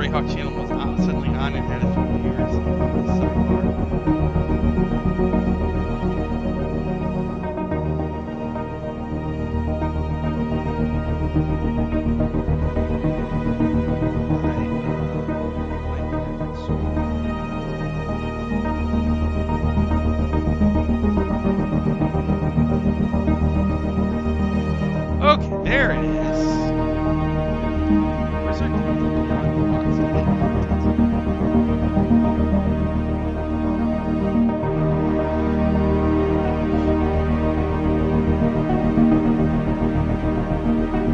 Greyhawk channel was suddenly on and had a few viewers. Okay, there it is. Where's our beyond box?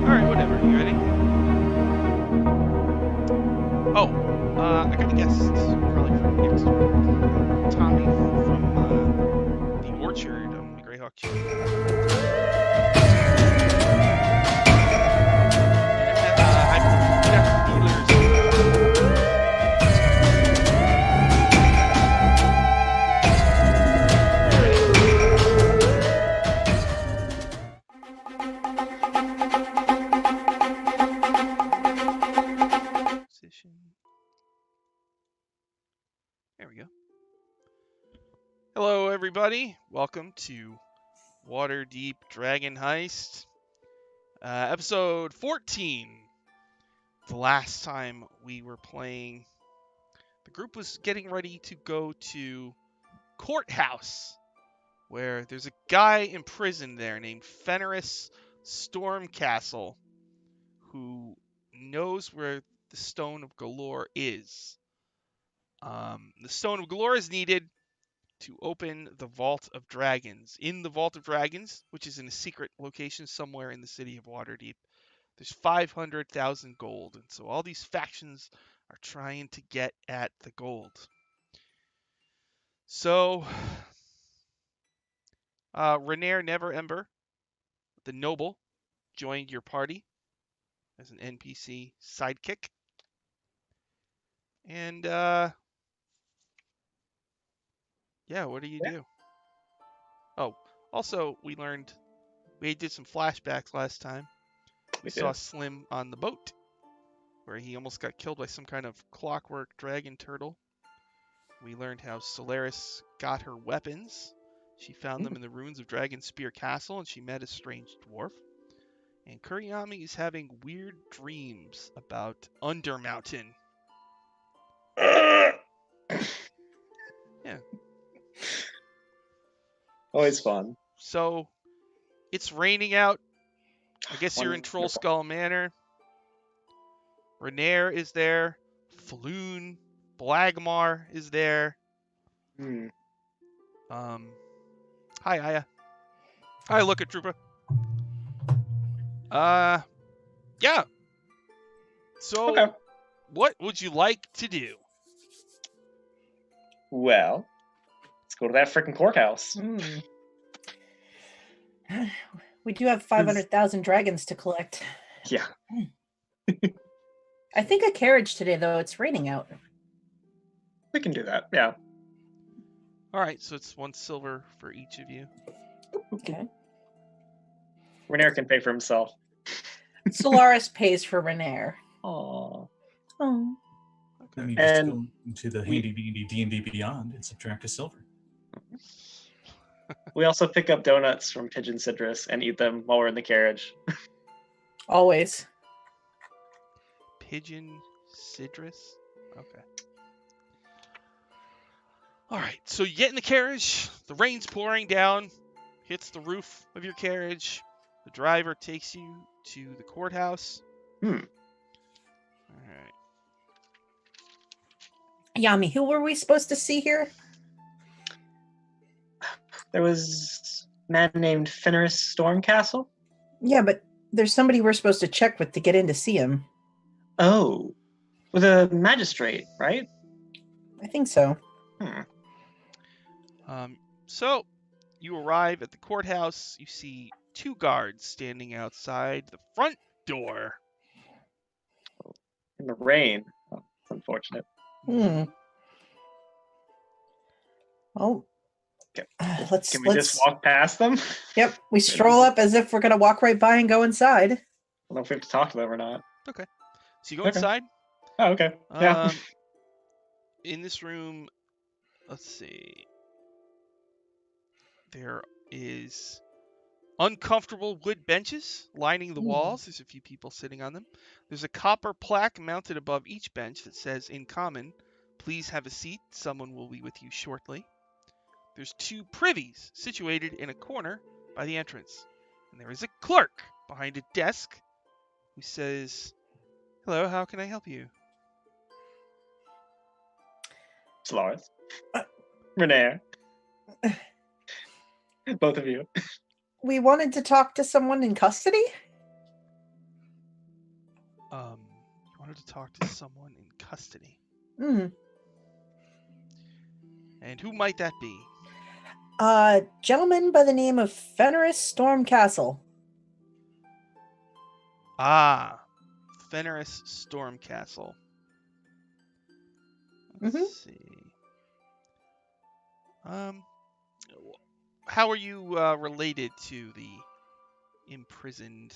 Alright, whatever. You ready? Oh, I got a guest probably from next week. Tommy from the Orchard on the Greyhawk channel. There we go. Hello, everybody. Welcome to Waterdeep Dragon Heist, episode 14. The last time we were playing, the group was getting ready to go to Courthouse, where there's a guy in prison there named Fenris Stormcastle, who knows where the Stone of Galore is. The Stone of Galore is needed to open the Vault of Dragons. In the Vault of Dragons, which is in a secret location somewhere in the city of Waterdeep, there's 500,000 gold. And so all these factions are trying to get at the gold. So, Renair Neverember, the noble, joined your party as an NPC sidekick. And, yeah, what do you do? Oh, also, we did some flashbacks last time. We saw Slim on the boat, where he almost got killed by some kind of clockwork dragon turtle. We learned how Solaris got her weapons. She found them in the ruins of Dragon Spear Castle, and she met a strange dwarf. And Kuriyami is having weird dreams about Undermountain. Yeah. Always fun. So, it's raining out. I guess you're in Troll Skull Manor. Renair is there. Soluun, Blagmar is there. Hi, Aya. Hi, look at Troopa. Yeah. So, Okay. What would you like to do? Well, let's go to that freaking courthouse. We do have 500,000 dragons to collect. Yeah. I think a carriage today, though. It's raining out. We can do that, yeah. All right, so it's 1 silver for each of you. Okay. Renair can pay for himself. Solaris pays for Renair. Aww. Oh. Then you just go into the handy D&D Beyond and subtract a silver. We also pick up donuts from Pigeon Citrus and eat them while we're in the carriage. Always. Pigeon Citrus? Okay. All right, so you get in the carriage. The rain's pouring down, hits the roof of your carriage. The driver takes you to the courthouse. All right. Yami, who were we supposed to see here? There was a man named Fenris Stormcastle. Yeah, but there's somebody we're supposed to check with to get in to see him. Oh, with a magistrate, right? I think so. So you arrive at the courthouse. You see 2 guards standing outside the front door. In the rain. Oh, it's unfortunate. Oh. Can we just walk past them? Yep, we stroll up as if we're going to walk right by and go inside. I don't know if we have to talk to them or not. Okay. So you go inside. Oh, okay. Yeah. In this room, let's see. There is uncomfortable wood benches lining the walls. There's a few people sitting on them. There's a copper plaque mounted above each bench that says, in common, please have a seat. Someone will be with you shortly. There's 2 privies situated in a corner by the entrance. And there is a clerk behind a desk who says, hello, how can I help you? Solaris. Renee. Both of you. We wanted to talk to someone in custody. You wanted to talk to someone in custody. Hmm. And who might that be? Gentleman by the name of Fenris Stormcastle. Ah, Fenris Stormcastle. Let's see. How are you related to the imprisoned?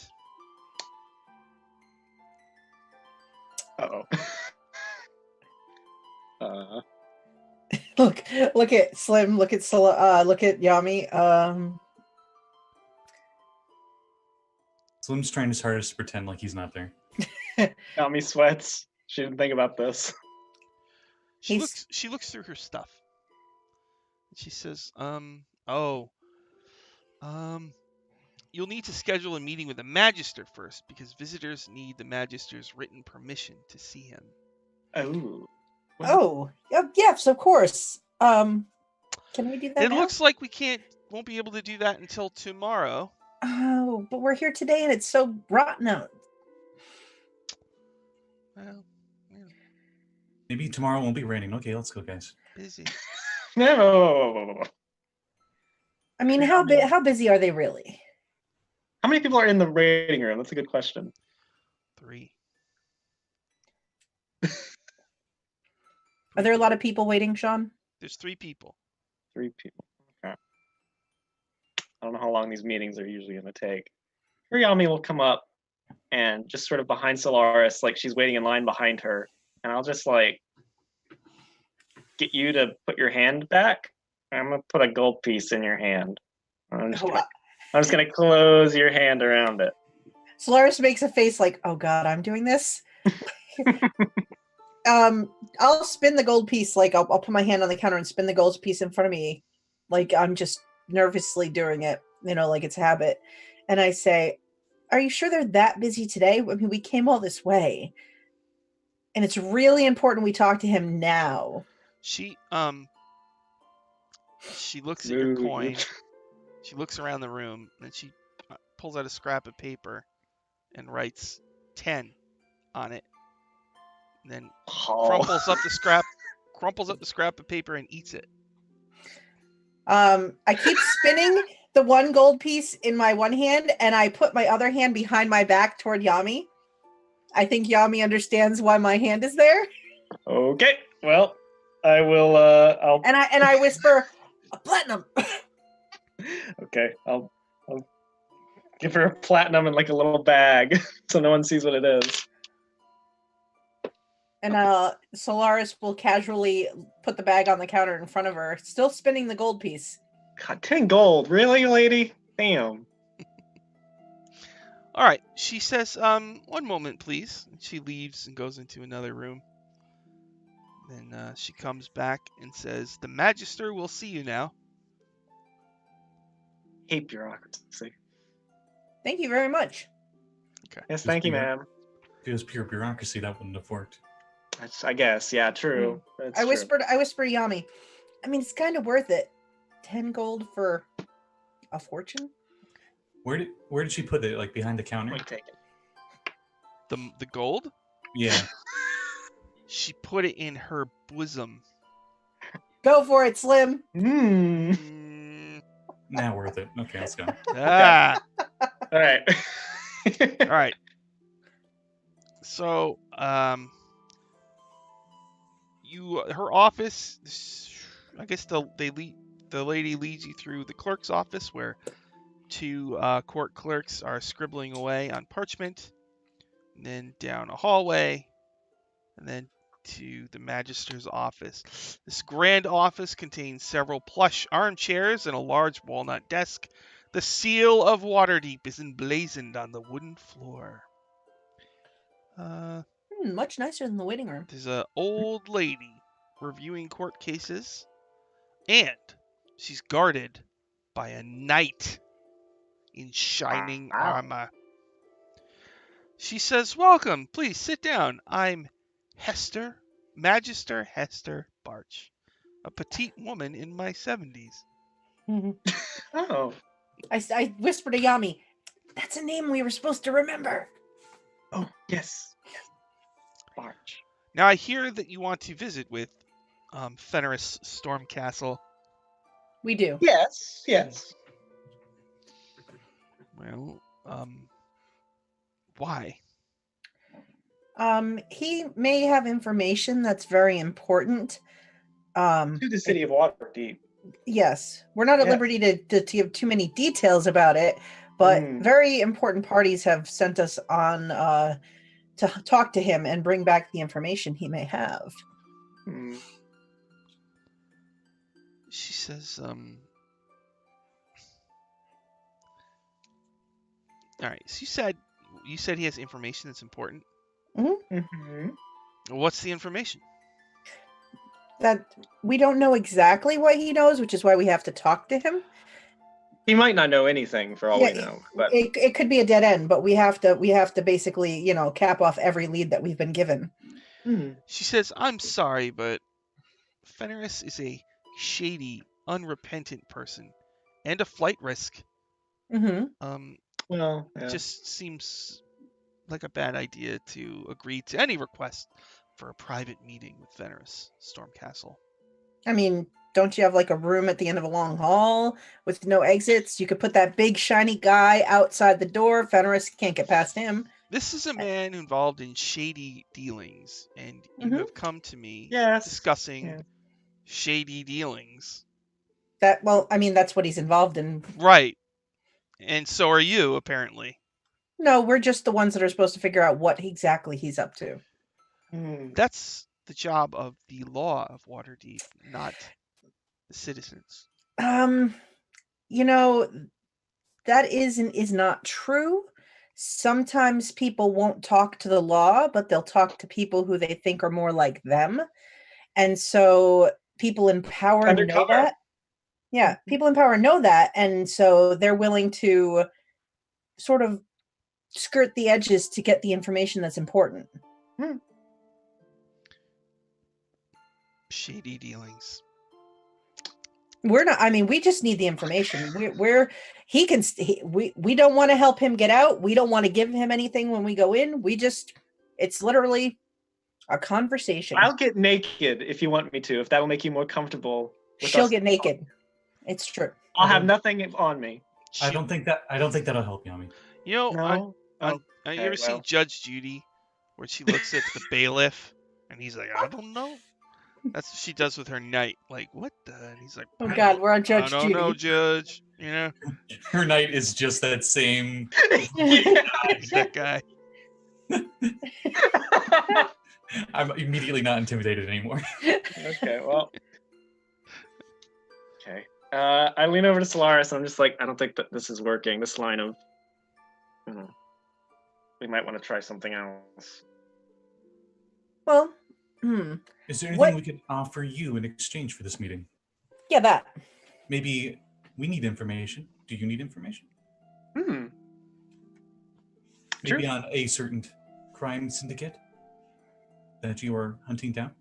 Uh-oh. Look at Slim. Look at Yami. Slim's trying his hardest to pretend like he's not there. Yami sweats. She didn't think about this. She looks through her stuff. She says, you'll need to schedule a meeting with the Magister first, because visitors need the Magister's written permission to see him. Oh. Oh, yes, of course. Can we do that It now? looks like we won't be able to do that until tomorrow. Oh, but we're here today and it's so rotten out. Well, Maybe tomorrow won't be raining. Okay, let's go, guys. busy. No. I mean, how busy are they really? How many people are in the waiting room? That's a good question. 3. Are there a lot of people waiting, Sean? There's 3 people. 3 people. Okay. I don't know how long these meetings are usually going to take. Yami will come up and just sort of behind Solaris, like she's waiting in line behind her. And I'll just like get you to put your hand back. I'm going to put a gold piece in your hand. I'm just going to close your hand around it. Solaris makes a face like, oh God, I'm doing this. I'll spin the gold piece. Like I'll put my hand on the counter and spin the gold piece in front of me. Like I'm just nervously doing it, like it's a habit. And I say, are you sure they're that busy today? I mean, we came all this way. And it's really important we talk to him now. She looks at your coin. She looks around the room, and she pulls out a scrap of paper and writes 10 on it. And then crumples up the scrap of paper and eats it. I keep spinning the one gold piece in my one hand, and I put my other hand behind my back toward Yami. I think Yami understands why my hand is there. Okay, well, I will. I'll. And I whisper, a platinum. Okay, I'll give her a platinum in like a little bag, so no one sees what it is. And Solaris will casually put the bag on the counter in front of her, still spinning the gold piece. God, 10 gold, really, lady? Damn. All right, she says, one moment, please. And she leaves and goes into another room. Then she comes back and says, the Magister will see you now. Hate bureaucracy. Thank you very much. Okay. Yes, thank you, ma'am. If it was pure bureaucracy, that wouldn't have worked. I guess, yeah, true. I whisper Yami. I mean, it's kind of worth it. 10 gold for a fortune? Where did she put it? Like behind the counter? Like, take it. The gold? Yeah. She put it in her bosom. Go for it, Slim. Now worth it. Okay, let's go. Ah. All right. All right. So, her office. I guess the lady leads you through the clerk's office, where 2 court clerks are scribbling away on parchment. And then down a hallway, and then to the Magister's office. This grand office contains several plush armchairs and a large walnut desk. The seal of Waterdeep is emblazoned on the wooden floor. Much nicer than the waiting room. There's an old lady reviewing court cases, and she's guarded by a knight in shining Wow. armor. She says, "Welcome, please sit down. I'm Magister Hester Barch, a petite woman in my 70s. Oh. I whispered to Yami, "That's a name we were supposed to remember." Oh, yes. March. Now I hear that you want to visit with Fenris Stormcastle. We do. Yes, yes. Well, why? He may have information that's very important. To the city of Waterdeep. Yes, we're not at Yes. liberty to give too many details about it, but very important parties have sent us on to talk to him and bring back the information he may have. She says, all right, so you said he has information that's important. Mm-hmm. What's the information? That we don't know exactly what he knows, which is why we have to talk to him. He might not know anything for all we know, but It could be a dead end, but we have to basically, cap off every lead that we've been given. She says, "I'm sorry, but Fenris is a shady, unrepentant person and a flight risk. Mm-hmm. well, It just seems like a bad idea to agree to any request for a private meeting with Fenris Stormcastle." I mean, don't you have like a room at the end of a long hall with no exits? You could put that big shiny guy outside the door. Fenris can't get past him. This is a man involved in shady dealings, and you have come to me discussing shady dealings. That's what he's involved in. Right. And so are you, apparently. No, we're just the ones that are supposed to figure out what exactly he's up to. That's the job of the law of Waterdeep, not the citizens. That is not true. Sometimes people won't talk to the law, but they'll talk to people who they think are more like them. And so people in power know that. Yeah, people in power know that. And so they're willing to sort of skirt the edges to get the information that's important. Shady dealings. We're not. I mean, we just need the information. We don't want to help him get out. We don't want to give him anything when we go in. It's literally a conversation. I'll get naked if you want me to, if that will make you more comfortable. She'll get naked. It's true. I'll have nothing on me. I don't think that'll help, Yami. You know, No? you ever seen Judge Judy, where she looks at the bailiff, and he's like, "I don't know." That's what she does with her knight. Like, what the? And he's like, "Oh God, we're on Judge Judy." I don't know, Judge. Her knight is just that same. That guy. I'm immediately not intimidated anymore. Okay, well. Okay. I lean over to Solaris, and I'm just like, I don't think that this is working. This line of, we might want to try something else. Well, Is there anything we could offer you in exchange for this meeting? Yeah, that. Maybe we need information. Do you need information? Maybe on a certain crime syndicate that you are hunting down?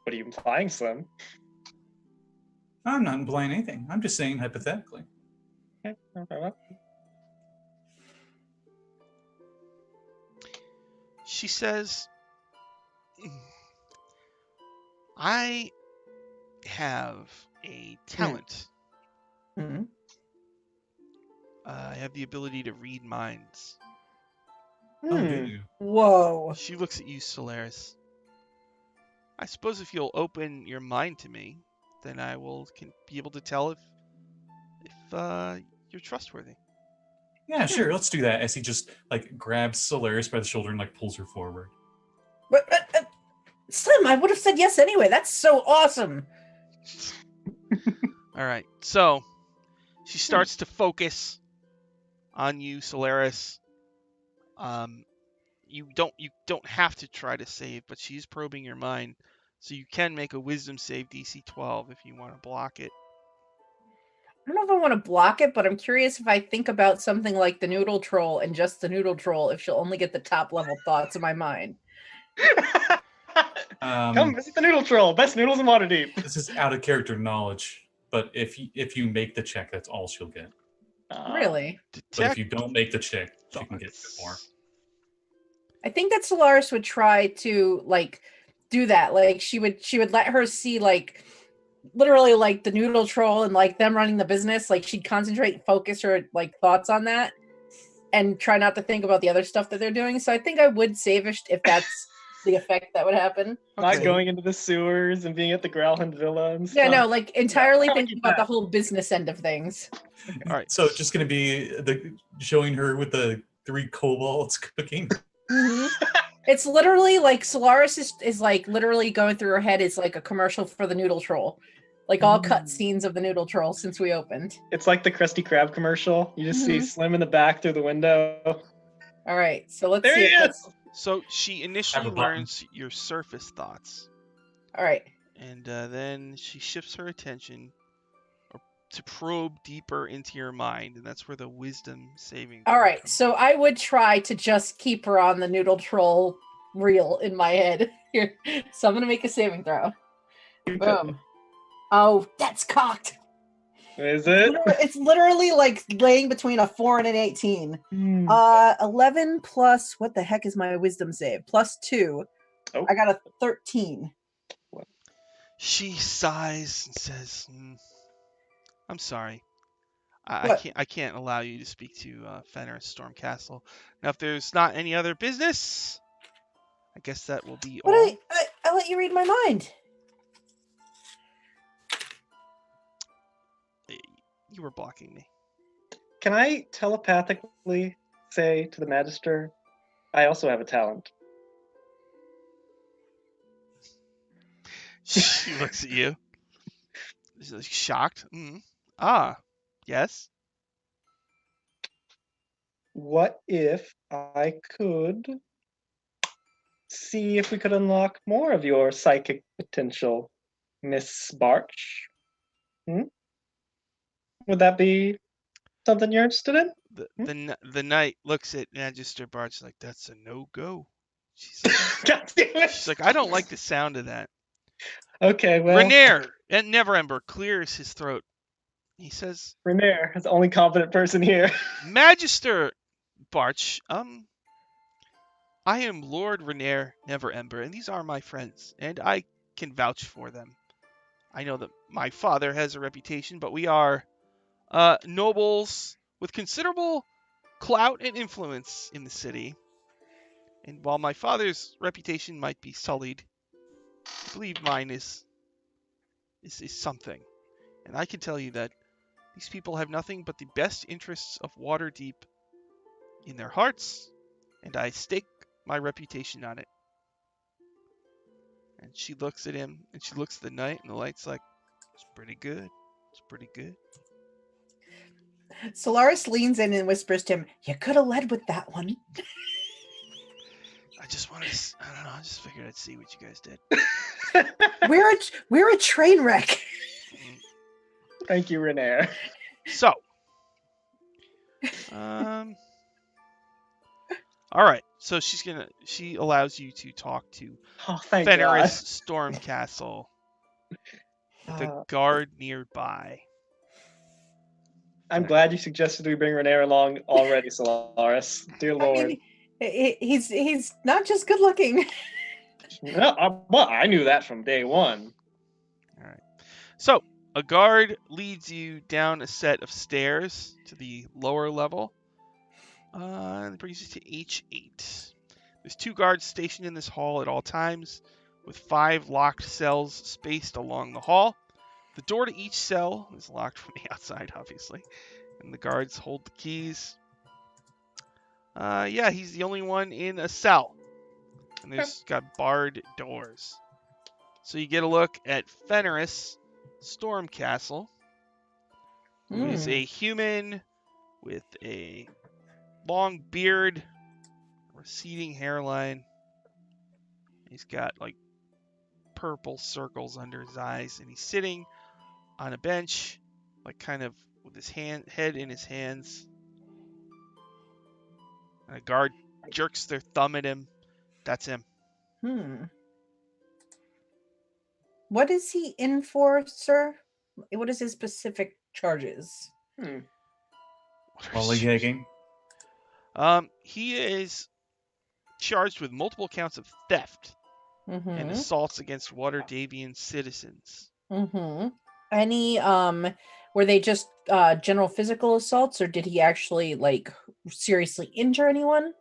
What are you implying, Slim? I'm not implying anything. I'm just saying hypothetically. Okay. She says, "I have a talent. I have the ability to read minds." Oh, do you? Whoa. She looks at you, Solaris. "I suppose if you'll open your mind to me, then I can be able to tell if you're trustworthy." Yeah, sure. Let's do that. As he just like grabs Solaris by the shoulder and like pulls her forward. But, Slim, I would have said yes anyway. That's so awesome. All right. So she starts to focus on you, Solaris. You don't have to try to save, but she's probing your mind, so you can make a Wisdom save DC 12 if you want to block it. I don't know if I want to block it, but I'm curious if I think about something like the Noodle Troll and just the Noodle Troll, if she'll only get the top level thoughts in my mind. Come visit the Noodle Troll. Best noodles in Waterdeep. This is out of character knowledge, but if you make the check, that's all she'll get. Really? But if you don't make the check, she can get a bit more. I think that Solaris would try to like do that. Like she would let her see like literally like the Noodle Troll and like them running the business. Like she'd concentrate, focus her like thoughts on that, and try not to think about the other stuff that they're doing. So I think I would save it if that's the effect that would happen. Not going into the sewers and being at the Growlhund Villa and stuff. Yeah, no, like entirely thinking about the whole business end of things. All right. So it's just gonna be showing her with the 3 kobolds cooking. Mm-hmm. It's literally like Solaris is like literally going through her head is like a commercial for the Noodle Troll. Like all cut scenes of the Noodle Troll since we opened. It's like the Krusty Krab commercial. You just see Slim in the back through the window. All right, so let's There see. he is! So she initially learns your surface thoughts. All right. And then she shifts her attention to probe deeper into your mind, and that's where the Wisdom saving. All right, so I would try to just keep her on the Noodle Troll reel in my head here. So I'm gonna make a saving throw. Boom. Oh, that's cocked. Is it? It's literally like laying between a 4 and an 18. 11 plus, what the heck is my Wisdom save? Plus 2. Oh. I got a 13. She sighs and says, I'm sorry. I can't allow you to speak to Fenris Stormcastle. Now, if there's not any other business, I guess that will be all. I let you read my mind. You were blocking me. Can I telepathically say to the Magister, I also have a talent? She looks at you. She's like shocked. Ah, yes. What if I could see if we could unlock more of your psychic potential, Miss Barch? Would that be something you're interested in? The knight looks at Magister Barch like, that's a no-go. She's like, I don't like the sound of that. Okay, well... Renair at Neverember clears his throat. He says... Renair is the only competent person here. Magister Barch, I am Lord Renair Neverember, and these are my friends, and I can vouch for them. I know that my father has a reputation, but we are nobles with considerable clout and influence in the city. And while my father's reputation might be sullied, I believe mine is something. And I can tell you that these people have nothing but the best interests of Waterdeep in their hearts, and I stake my reputation on it. And she looks at him, and she looks at the knight, and the light's like, it's pretty good. It's pretty good. Solaris leans in and whispers to him, you could have led with that one. I just wanted to, I don't know, I just figured I'd see what you guys did. We're a train wreck. Thank you, Renair. So, all right. So she allows you to talk to Fenris Stormcastle, the guard nearby. I'm glad you suggested we bring Renair along already, Solaris. Dear Lord. I mean, he's not just good looking. No, I knew that from day one. All right. So, a guard leads you down a set of stairs to the lower level. And brings you to H8. There's 2 guards stationed in this hall at all times, with 5 locked cells spaced along the hall. The door to each cell is locked from the outside, obviously, and the guards hold the keys. Yeah, he's the only one in a cell. And there's got barred doors. So you get a look at Fenris Stormcastle, who is a human with a long beard, receding hairline. He's got like purple circles under his eyes, and he's sitting on a bench, like kind of with his head in his hands. And a guard jerks their thumb at him. That's him. What is he in for, sir? What is his specific charges? Lollygagging. He is charged with multiple counts of theft and assaults against Waterdeepian citizens. Any were they just general physical assaults, or did he actually like seriously injure anyone?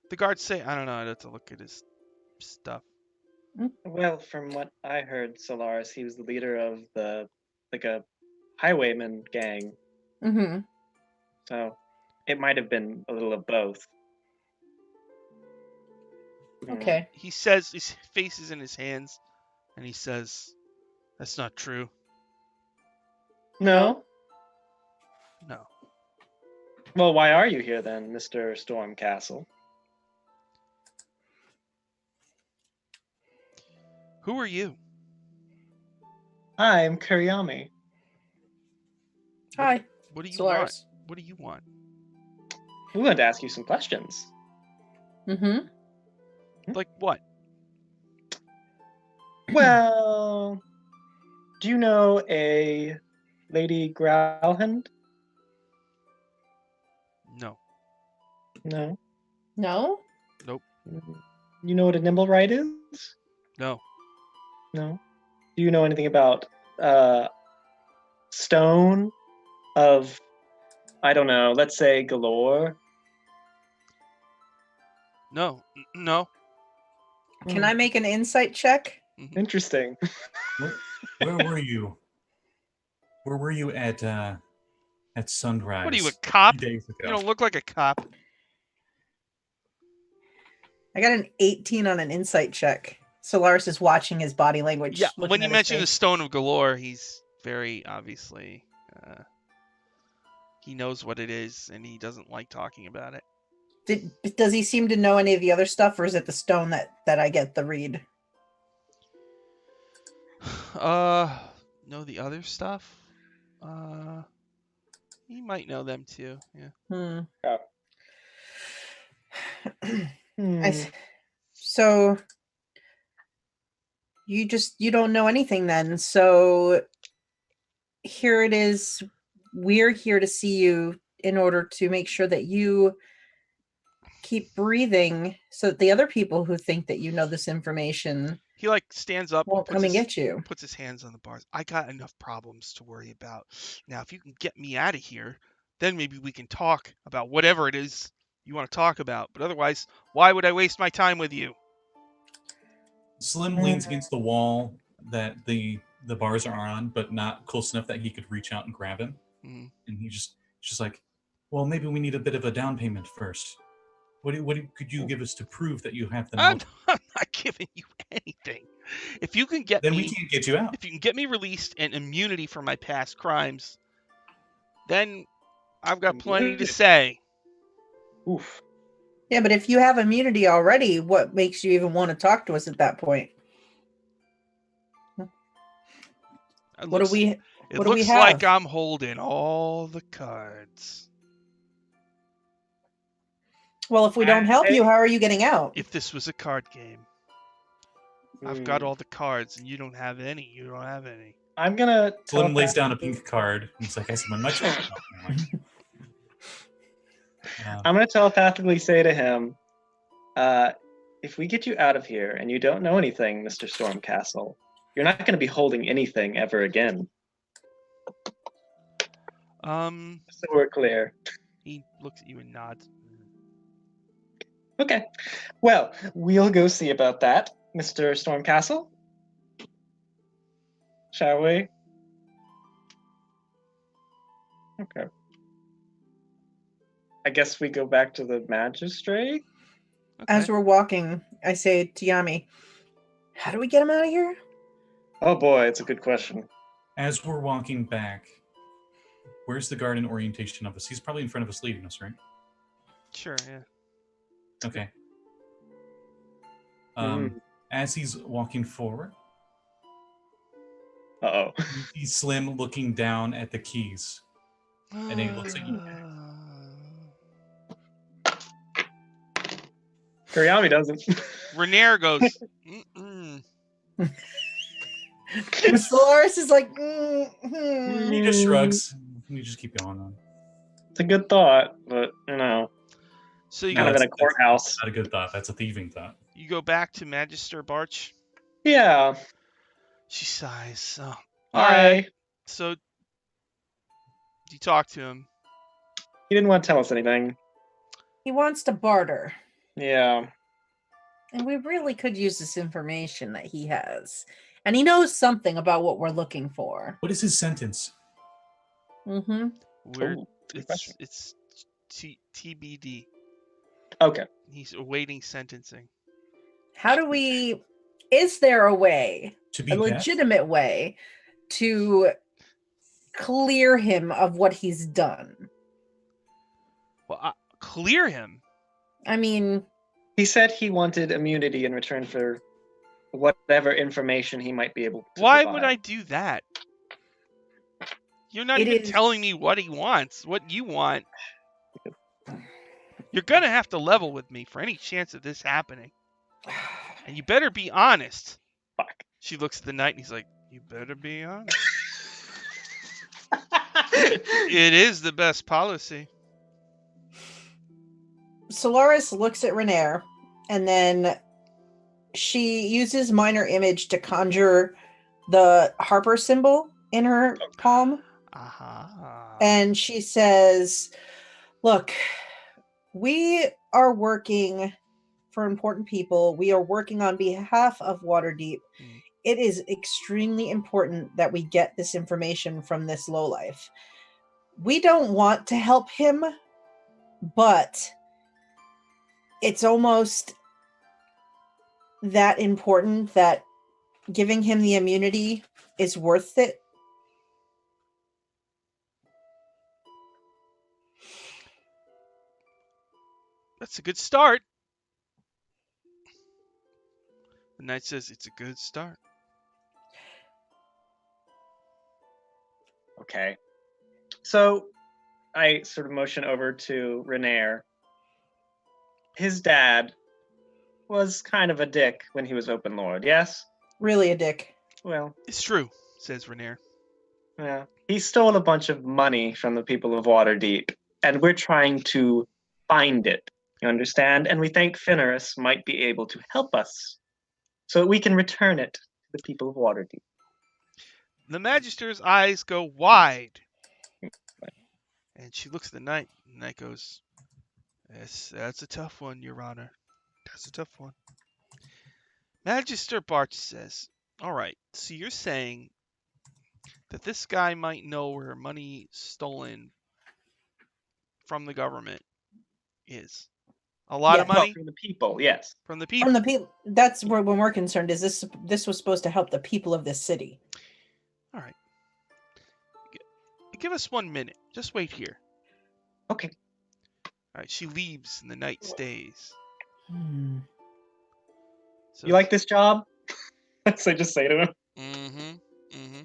The guards say, I don't know, I'd have to look at his stuff. Well, from what I heard, Solaris, he was the leader of a highwayman gang. So it might have been a little of both. Okay. He says, his face is in his hands, and he says, that's not true. No? No. Well, why are you here then, Mr. Stormcastle? Who are you? I'm Kuryami. Hi. What do you Solaris. want? What do you want? We wanted to ask you some questions. Like what? Well, do you know a Lady Growlhand? No. No. No? Nope. You know what a Nimblewright is? No. No. Do you know anything about stone of, I don't know, let's say galore? No. No. Can I make an insight check? Interesting. Where were you? Where were you at sunrise? What are you, a cop? 3 days ago? You don't look like a cop. I got an 18 on an insight check. Solaris is watching his body language. Yeah, looking when you at his mention the face. Stone of Galore, he's very obviously, he knows what it is, and he doesn't like talking about it. Does he seem to know any of the other stuff, or is it the stone that I get the read? Know the other stuff? He might know them too, yeah. So you don't know anything then. So here it is. We're here to see you in order to make sure that you keep breathing, so that the other people who think that you know this information, he like stands up, won't come and get you. Puts his hands on the bars. I got enough problems to worry about. Now, if you can get me out of here, then maybe we can talk about whatever it is you want to talk about. But otherwise, why would I waste my time with you? Slim leans against the wall that the bars are on, but not close enough that he could reach out and grab him. And he just like, well, maybe we need a bit of a down payment first. What could you give us to prove that you have the knowledge? I'm not giving you anything. If you can get then me, we can't get you out. If you can get me released and immunity for my past crimes, then I've got plenty to say. Oof. Yeah, but if you have immunity already, what makes you even want to talk to us at that point? What do we It looks have? like I'm holding all the cards. Well, if we don't help you, how are you getting out? If this was a card game, I've got all the cards, and you don't have any. You don't have any. I'm gonna. Slim lays down a pink card. And he's like, I see my much. I'm gonna telepathically say to him, if we get you out of here and you don't know anything, Mr. Stormcastle, you're not gonna be holding anything ever again. So we're clear. He looks at you and nods. Okay. Well, we'll go see about that, Mr. Stormcastle. Shall we? Okay. I guess we go back to the magistrate. Okay. As we're walking, I say to Yami, how do we get him out of here? Oh boy, it's a good question. As we're walking back, where's the guard in orientation of us? He's probably in front of us leading us, right? Sure, yeah. Okay. Mm. As he's walking forward, Uh-oh. you see Slim looking down at the keys. And he looks at you. Kuryami doesn't. Rainier goes, mm-mm. Solaris is like, He just shrugs. You just keep going on. It's a good thought, but So you kind of go, in a courthouse. Not a good thought. That's a thieving thought. you go back to Magister Barch. Yeah. She sighs. Oh. All Alright. right. So you talk to him. He didn't want to tell us anything. he wants to barter. Yeah. And we really could use this information that he has. And he knows something about what we're looking for. What is his sentence? Mm-hmm. We're Ooh, good question. it's TBD. Okay. He's awaiting sentencing. How do we... Is there a way, To be a deaf? legitimate way, to clear him of what he's done? Well, clear him. I mean, He said he wanted immunity in return for whatever information he might be able to Why provide. would I do that? You're not It even is- telling me what he wants, what you want. You're gonna have to level with me for any chance of this happening. And you better be honest. Fuck. She looks at the knight and he's like, you better be honest. It is the best policy. Solaris looks at Renair, and then she uses minor image to conjure the Harper symbol in her palm. Aha. And she says, look, we are working for important people. We are working on behalf of Waterdeep. Mm. It is extremely important that we get this information from this lowlife. We don't want to help him, but it's almost that important that giving him the immunity is worth it. That's a good start. The knight says it's a good start. Okay. So I sort of motion over to Renair. His dad was kind of a dick when he was open lord, yes? Really a dick. Well, It's true, says Rainier. yeah. He stole a bunch of money from the people of Waterdeep, and we're trying to find it. You understand? And we think Fenris might be able to help us so that we can return it to the people of Waterdeep. The Magister's eyes go wide. And she looks at the knight, and the knight goes, that's a tough one, Your Honor. That's a tough one. Magister Barch says, all right, so you're saying that this guy might know where money stolen from the government is. A lot of Yeah. money From the people, yes. from the people. From the people, that's where when we're concerned. Is this was supposed to help the people of this city? All right. Give us 1 minute. Just wait here. Okay. All right. She leaves, and the knight stays. So, You like this job? So I just say to him. Mm-hmm. Mm-hmm.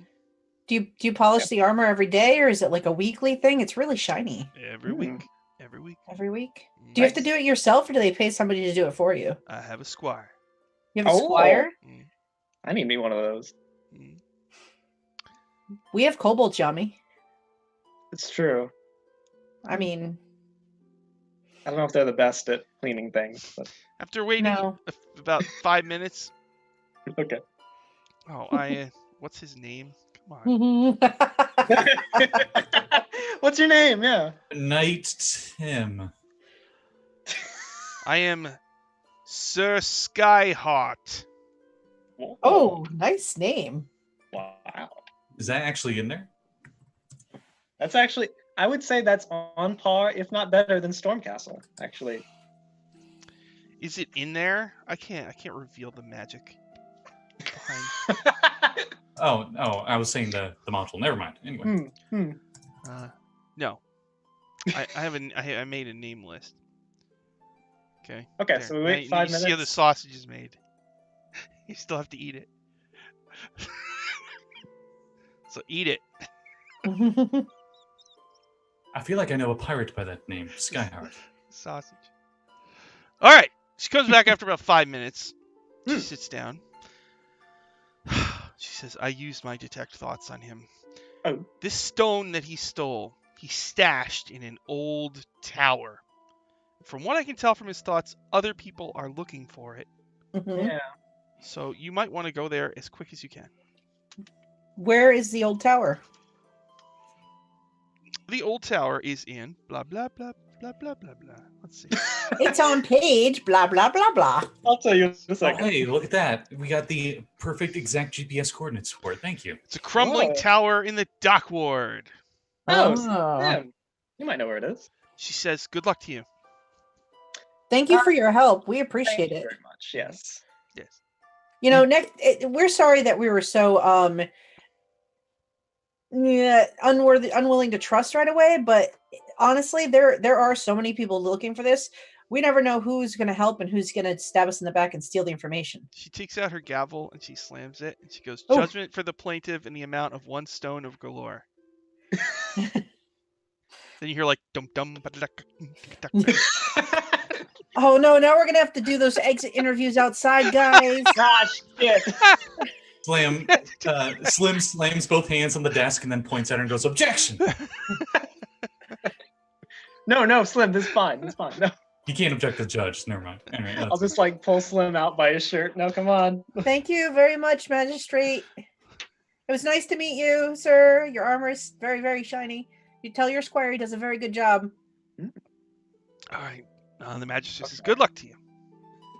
Do you polish the armor every day, or is it like a weekly thing? It's really shiny. Every week. Every week. Every week. Do you have to do it yourself, or do they pay somebody to do it for you? I have a squire. You have a squire? Mm, I need me one of those. mm. We have kobold, Yummy. It's true. I mean, I don't know if they're the best at cleaning things, but After waiting no. about 5 minutes. okay. Oh, what's his name? Come on. What's your name? Yeah. Knight Tim. I am Sir Skyheart. Oh, nice name. Wow. Is that actually in there? That's actually I would say that's on par, if not better, than Stormcastle. Actually. Is it in there? I can't reveal the magic behind. Oh, I was saying the module. Never mind. Anyway. No. I made a name list. Okay. Okay, there. so we Now wait 5 you minutes. see how the sausage is made. You still have to eat it. So eat it. I feel like I know a pirate by that name, Skyheart. Sausage. All right. She comes back after about 5 minutes. She sits down. She says, I used my detect thoughts on him. Oh. This stone that he stole, he stashed in an old tower. From what I can tell from his thoughts, other people are looking for it. Yeah. So you might want to go there as quick as you can. Where is the old tower? The old tower is in blah, blah, blah, blah, blah, blah, blah. Let's see. It's on page blah blah blah blah. I'll tell you in a Oh, second. hey, look at that. We got the perfect exact GPS coordinates for it. Thank you. It's a crumbling Whoa. tower in the dock ward. Oh, Oh. Sam. You might know where it is. She says, good luck to you. Thank you for your help. We Thank appreciate you it. very much. Yes. Yes. You know, we're sorry that we were so unwilling to trust right away, but honestly, there are so many people looking for this. We never know who's going to help and who's going to stab us in the back and steal the information. She takes out her gavel and she slams it and she goes, Oh. judgment for the plaintiff in the amount of 1 stone of galore. Then you hear like dum dum. Oh no, now we're going to have to do those exit interviews outside, guys. Gosh, shit. Slim slams both hands on the desk and then points at her and goes, objection! No, Slim, this is fine. It's fine. No. You can't object to the judge. Never mind. Anyway, I'll just like pull Slim out by his shirt. No, come on. Thank you very much, Magistrate. It was nice to meet you, sir. Your armor is very, very shiny. You tell your squire he does a very good job. All right. The magistrate says, good luck to you.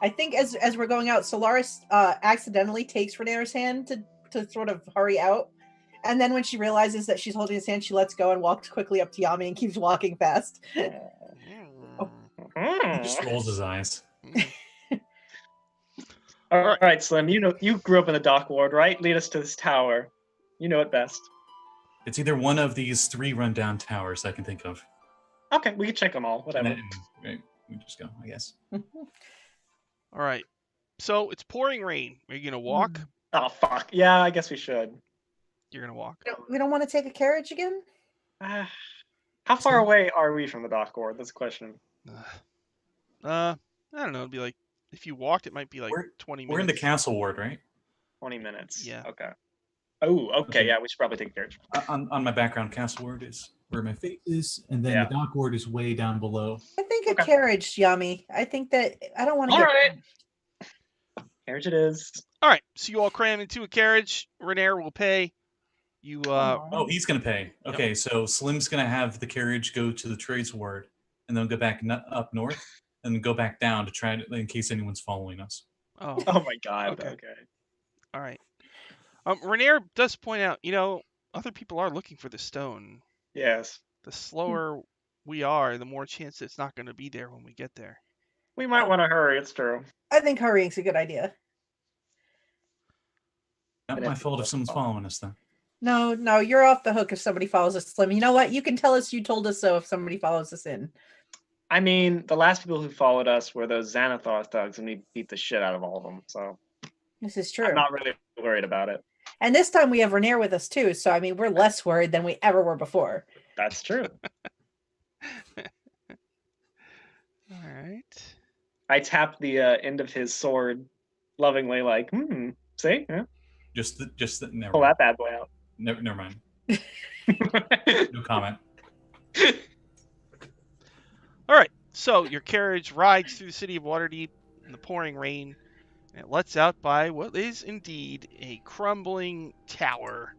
I think as we're going out, Solaris accidentally takes Renair's hand to sort of hurry out. And then when she realizes that she's holding his hand, she lets go and walks quickly up to Yami and keeps walking fast. he just rolls his eyes. All right, Slim. You grew up in the dock ward, right? Lead us to this tower. You know it best. It's either one of these 3 rundown towers I can think of. Okay, we can check them all. Whatever. Right, we just go, I guess. All right. So it's pouring rain. Are you going to walk? Oh, fuck. Yeah, I guess we should. You're going to walk. We don't want to take a carriage again? How far away are we from the dock ward? That's a question. I don't know. It'd be like, if you walked, it might be like 20 minutes. We're in the castle ward, right? 20 minutes. Yeah. Okay. Oh, okay. Yeah, we should probably take a carriage. On my background, castle ward is where my face is, and then the dock ward is way down below. I think a carriage, Yami. I think that I don't want to All get... right. Carriage it is. All right. So you all cram into a carriage. Renair will pay. You. Oh, he's going to pay. Okay, so Slim's going to have the carriage go to the trades ward, and then go back up north, and then go back down to try to, in case anyone's following us. Oh. Oh my God. Okay. Okay. All right. Renair does point out, other people are looking for the stone. Yes. The slower we are, the more chance it's not going to be there when we get there. We might want to hurry. It's true. I think hurrying's a good idea. Not my fault if someone's following us, then. No, you're off the hook if somebody follows us, Slim. You know what? You can tell us you told us so if somebody follows us in. I mean, the last people who followed us were those Xanathar thugs, and we beat the shit out of all of them. So this is true. I'm not really worried about it. And this time we have Renair with us too, so I mean we're less worried than we ever were before. That's true. All right. I tap the end of his sword lovingly, like, see? Yeah. Just never Pull mind. that bad boy out. Never mind. No comment. All right. So your carriage rides through the city of Waterdeep in the pouring rain, and it lets out by what is indeed a crumbling tower.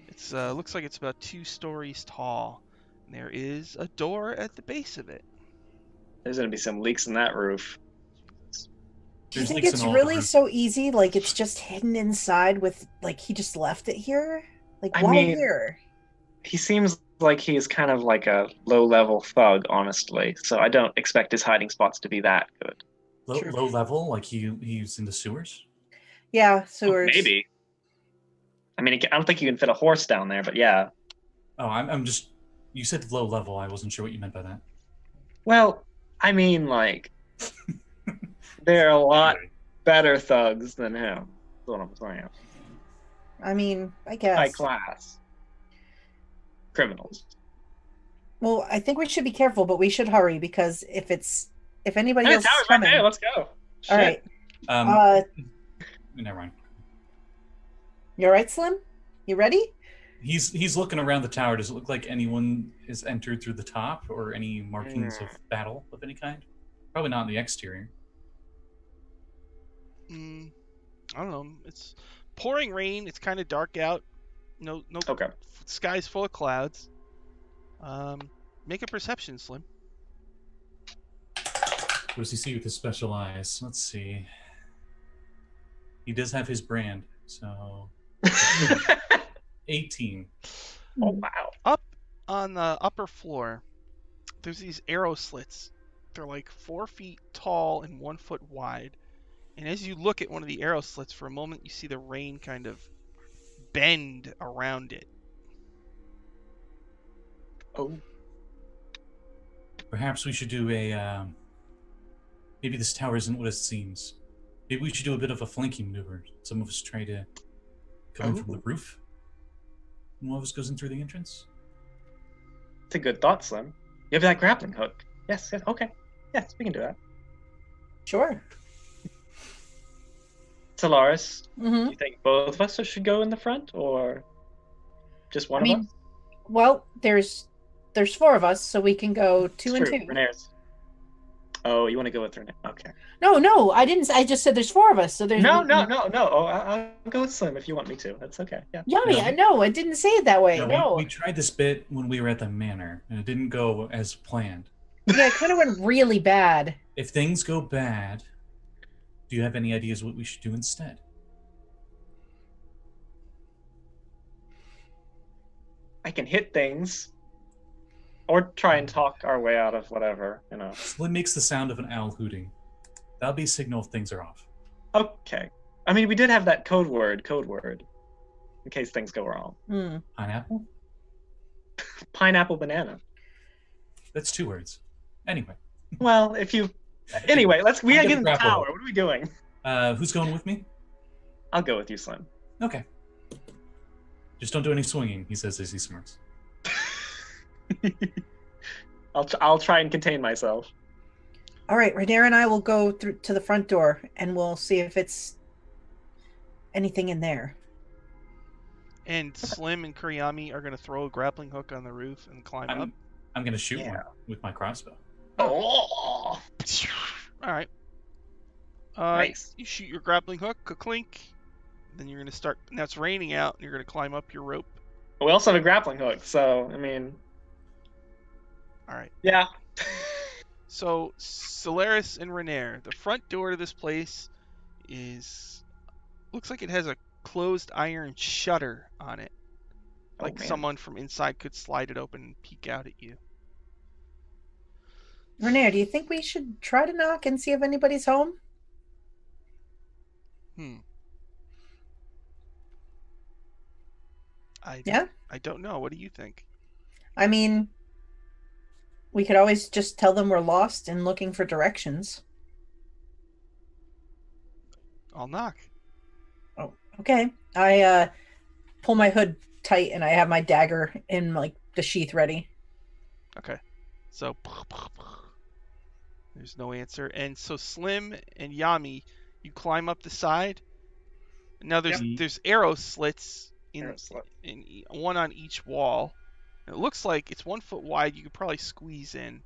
It looks like it's about 2 stories tall. And there is a door at the base of it. There's going to be some leaks in that roof. Do you think it's really so easy? Like it's just hidden inside with, like he just left it here? Like why here? he seems like he's kind of like a low-level thug, honestly. So I don't expect his hiding spots to be that good. Low level, like he's in the sewers. Yeah, sewers. Maybe. I mean, I don't think you can fit a horse down there, but yeah. Oh, I'm just. You said low level. I wasn't sure what you meant by that. Well, I mean, like, there are a lot better thugs than him. That's what I'm saying. I mean, I guess. High class criminals. Well, I think we should be careful, but we should hurry because if anybody else is Tower's right coming, there. Let's go. all right. Never mind. You all right, Slim? You ready? He's looking around the tower. Does it look like anyone is entered through the top or any markings of battle of any kind? Probably not in the exterior. I don't know. It's pouring rain. It's kind of dark out. No. Okay. Sky's full of clouds. Make a perception, Slim. What does he see with his special eyes? Let's see. He does have his brand, so 18. Oh wow! Up on the upper floor, there's these arrow slits. They're like 4 feet tall and 1 foot wide. And as you look at one of the arrow slits for a moment, you see the rain kind of bend around it. Oh. Perhaps we should do a. Maybe this tower isn't what it seems. Maybe we should do a bit of a flanking maneuver. Some of us try to come in from the roof, and one of us goes in through the entrance. It's a good thought, Slim. You have that grappling hook. Yes. Okay. Yes, we can do that. Sure. Solaris, Mm-hmm. do you think both of us should go in the front, or just one of us? Well, there's 4 of us, so we can go 2 and 2. Renere's. Oh, you want to go with Renere? Okay. No, I didn't. I just said there's 4 of us, so there's No. Oh, I'll go with Slim if you want me to. That's okay. Yeah. Yummy. I know. I didn't say it that way. No. We tried this bit when we were at the manor, and it didn't go as planned. Yeah, it kind of went really bad. If things go bad, do you have any ideas what we should do instead? I can hit things, or try and talk our way out of whatever, Slim makes the sound of an owl hooting. That'll be a signal if things are off. Okay. I mean, we did have that code word, in case things go wrong. Pineapple? Pineapple banana. That's 2 words. Anyway. Well, Anyway, we gotta get in the grapple. tower. What are we doing? Who's going with me? I'll go with you, Slim. Okay. Just don't do any swinging, he says as he smirks. I'll try and contain myself. All right, Renere and I will go through to the front door, and we'll see if it's anything in there. And Slim and Kuriyami are going to throw a grappling hook on the roof and climb up. I'm going to shoot one with my crossbow. Oh! All right. Nice. You shoot your grappling hook, ka-clink. Then you're going to start. Now it's raining out, and you're going to climb up your rope. We also have a grappling hook, so, I mean... All right. Yeah. So, Solaris and Renere, the front door to this place looks like it has a closed iron shutter on it. Like someone from inside could slide it open and peek out at you. Renere, do you think we should try to knock and see if anybody's home? I don't know. What do you think? I mean, we could always just tell them we're lost and looking for directions. I'll knock. Oh, okay. I pull my hood tight and I have my dagger in like the sheath ready. Okay. So there's no answer. And so Slim and Yami, you climb up the side. Now there's arrow slits in one on each wall. And it looks like it's 1 foot wide. You could probably squeeze in.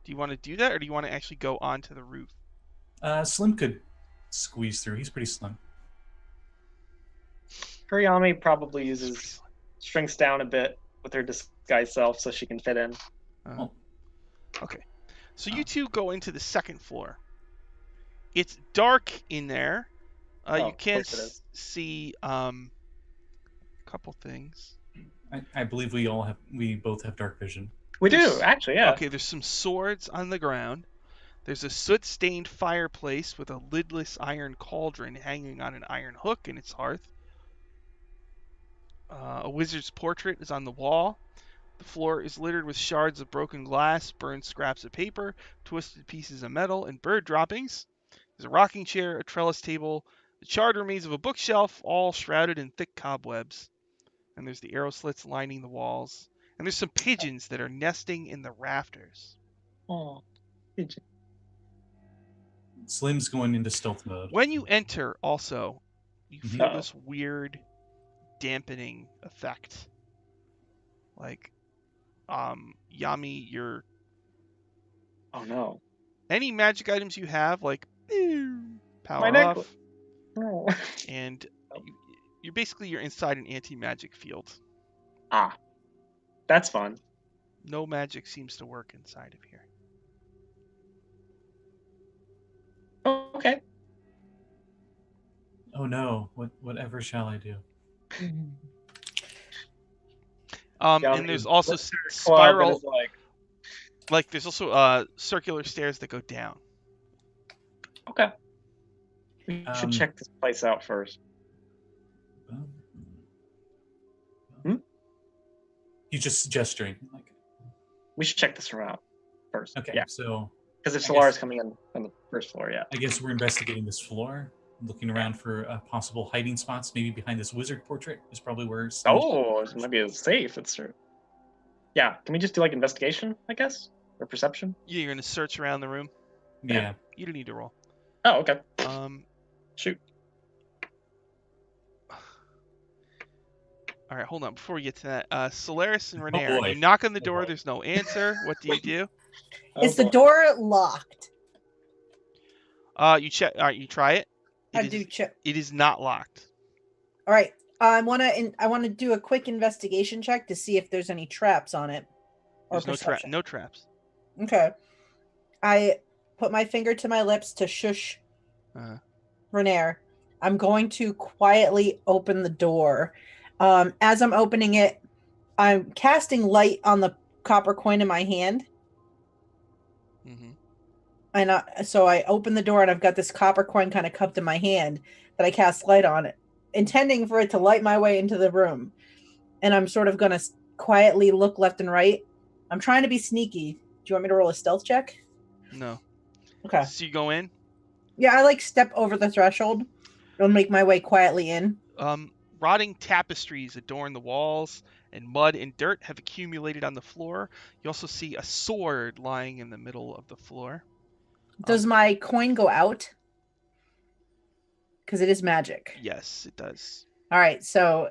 Do you want to do that, or do you want to actually go onto the roof? Slim could squeeze through. He's pretty slim. Kuriyami probably shrinks down a bit with her disguised self so she can fit in. Okay. So you two go into the second floor. It's dark in there. You can see a couple things. I believe we both have dark vision. We do, actually, yeah. Okay, there's some swords on the ground. There's a soot-stained fireplace with a lidless iron cauldron hanging on an iron hook in its hearth. A wizard's portrait is on the wall. The floor is littered with shards of broken glass, burned scraps of paper, twisted pieces of metal, and bird droppings. There's a rocking chair, a trellis table, the charred remains of a bookshelf, all shrouded in thick cobwebs. And there's the arrow slits lining the walls. And there's some pigeons that are nesting in the rafters. Oh, pigeon. Slim's going into stealth mode. When you enter, also, you feel this weird dampening effect. Like, Yami, your... Oh, no. Any magic items you have, like, power My off. necklace. Oh. And you're inside an anti-magic field. Ah. That's fun. No magic seems to work inside of here. Okay. Oh no! Whatever shall I do? And there's also spiral, like there's also circular stairs that go down. Okay. We should check this place out first. He's just gesturing. Like, we should check this room out first. Okay, yeah. So because if Solara's coming in on the first floor, yeah. I guess we're investigating this floor, looking around for possible hiding spots. Maybe behind this wizard portrait is probably where. It might be a safe. That's true. Yeah. Can we just do like investigation, I guess, or perception? Yeah, you're gonna search around the room. Yeah. You don't need to roll. Oh, okay. Shoot. All right, hold on. Before we get to that, Solaris and Renair, you knock on the door. There's no answer. What do you do? Is the door locked? You check. All right, you try it. I do check. It is not locked. All right. I want to do a quick investigation check to see if there's any traps on it. Or there's no traps. Okay. I put my finger to my lips to shush Renair. I'm going to quietly open the door. As I'm opening it, I'm casting light on the copper coin in my hand. Mm-hmm. And so I open the door and I've got this copper coin kind of cupped in my hand that I cast light on it, intending for it to light my way into the room. And I'm sort of going to quietly look left and right. I'm trying to be sneaky. Do you want me to roll a stealth check? No. Okay. So you go in? Yeah, I step over the threshold and make my way quietly in. Rotting tapestries adorn the walls, and mud and dirt have accumulated on the floor. You also see a sword lying in the middle of the floor. Does my coin go out? Because it is magic. Yes, it does. All right, so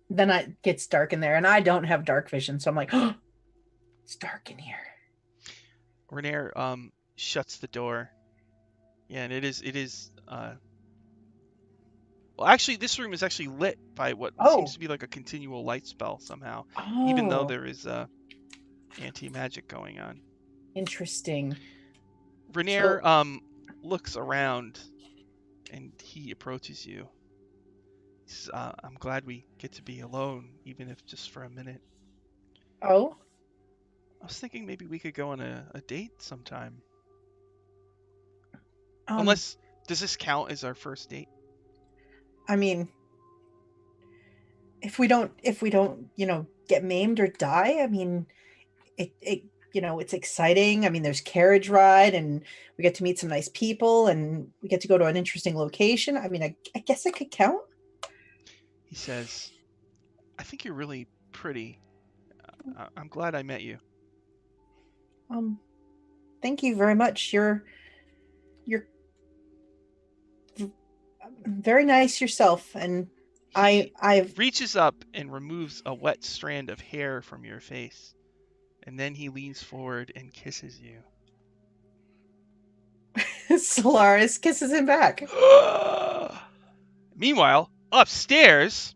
then it gets dark in there, and I don't have dark vision, so I'm like, oh, it's dark in here. Renair shuts the door. Yeah, and it is. Well, actually, this room is actually lit by what seems to be like a continual light spell somehow, even though there is anti-magic going on. Interesting. Renair looks around, and he approaches you. He says, I'm glad we get to be alone, even if just for a minute. Oh? I was thinking maybe we could go on a date sometime. Unless, does this count as our first date? I mean, if we don't, get maimed or die, I mean, it it's exciting. I mean, there's carriage ride, and we get to meet some nice people, and we get to go to an interesting location. I mean, I guess it could count. He says, I think you're really pretty. I'm glad I met you. Thank you very much. You're very nice yourself, and I've reaches up and removes a wet strand of hair from your face, and then he leans forward and kisses you. Solaris kisses him back. Meanwhile, upstairs,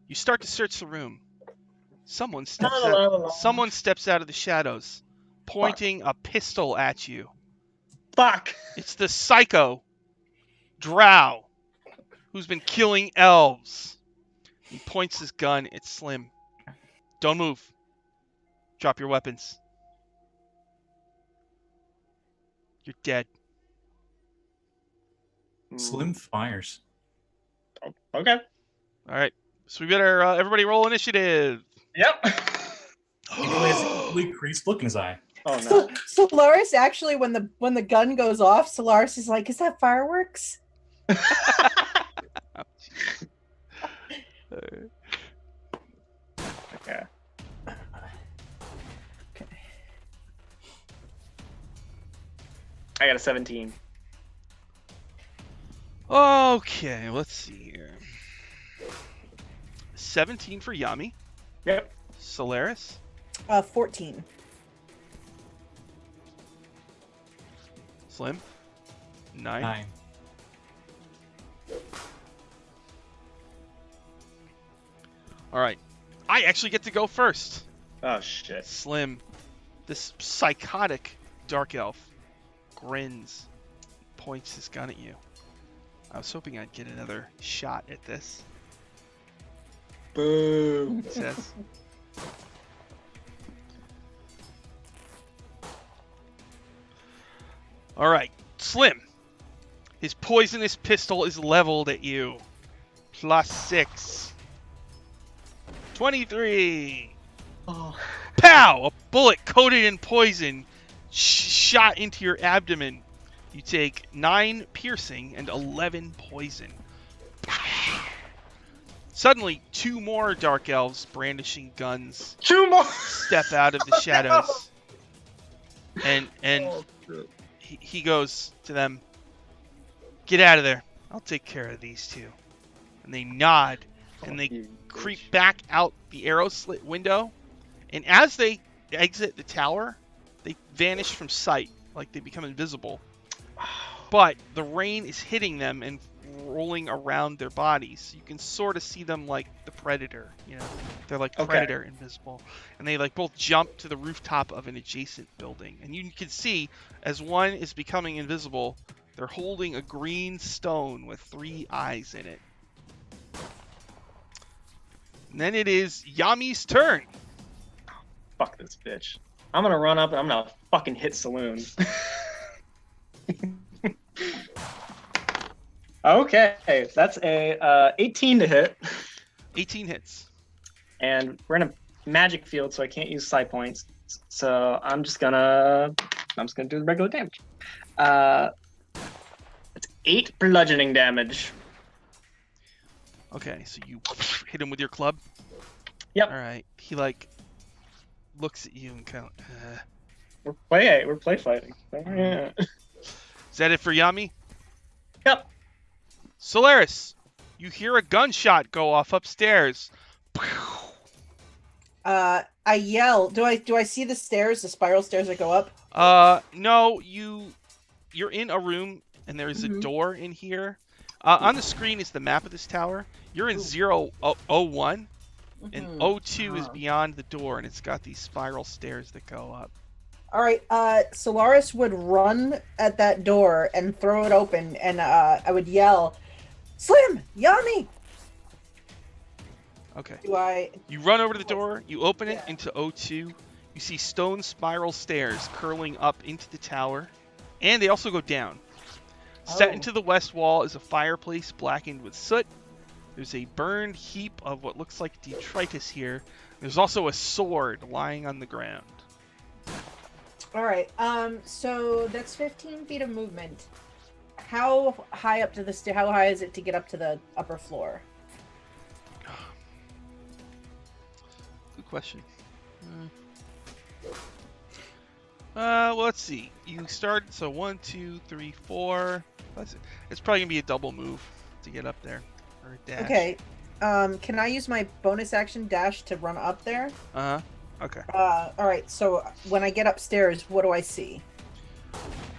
you start to search the room. Someone steps out of the shadows, pointing a pistol at you. Fuck! It's the psycho Drow, who's been killing elves. He points his gun at Slim. Don't move. Drop your weapons. You're dead. Slim fires. Okay. All right. So we better everybody roll initiative. Yep. He really has a complete creased look in his eye. Oh no. Solaris actually, when the gun goes off, Solaris is like, "Is that fireworks?" Okay. I got a 17. Okay, let's see here. 17 for Yami. Yep. Solaris. 14. Slim. 9. 9. All right. I actually get to go first. Oh shit. Slim, this psychotic dark elf, grins, points his gun at you. I was hoping I'd get another shot at this. Boo. He says. All right, Slim. His poisonous pistol is leveled at you. +6. 23. Oh. Pow! A bullet coated in poison shot into your abdomen. You take 9 piercing and 11 poison. Suddenly, 2 more dark elves brandishing guns 2 more. step out of the shadows. And Oh, shit. he goes to them, "Get out of there. I'll take care of these 2." And they nod and they You creep bitch. back out the arrow slit window. And as they exit the tower, they vanish from sight, like they become invisible. But the rain is hitting them and rolling around their bodies. You can sort of see them like the Predator, you know. They're like Okay. Predator invisible. And they like both jump to the rooftop of an adjacent building. And you can see as one is becoming invisible, they're holding a green stone with 3 eyes in it. And then it is Yami's turn. Fuck this bitch. I'm gonna run up and I'm gonna fucking hit Saloon. Okay, that's a 18 to hit, 18 hits. and we're in a magic field, so I can't use psi points. So I'm just gonna do the regular damage. It's 8 bludgeoning damage. Okay, so you hit him with your club? Yep. All right. He like looks at you and kind of. We're play fighting. So, yeah. Is that it for Yami? Yep. Solaris, you hear a gunshot go off upstairs. I yell. Do I see the stairs, the spiral stairs that go up? No, you're in a room and there's a door in here. On the screen is the map of this tower. You're in 001, and 02 is beyond the door, and it's got these spiral stairs that go up. All right. Solaris would run at that door and throw it open, and I would yell, "Slim, Yami!" Okay. You run over to the door, you open it into 02. You see stone spiral stairs curling up into the tower, and they also go down. Set into the west wall is a fireplace blackened with soot. There's a burned heap of what looks like detritus here. There's also a sword lying on the ground. All right. So that's 15 feet of movement. How high up to the How high is it to get up to the upper floor? Good question. Well, let's see. You started, so 1, 2, 3, 4. It's probably gonna be a double move to get up there, or a dash. Okay. Can I use my bonus action dash to run up there? Okay. All right. So when I get upstairs, what do I see?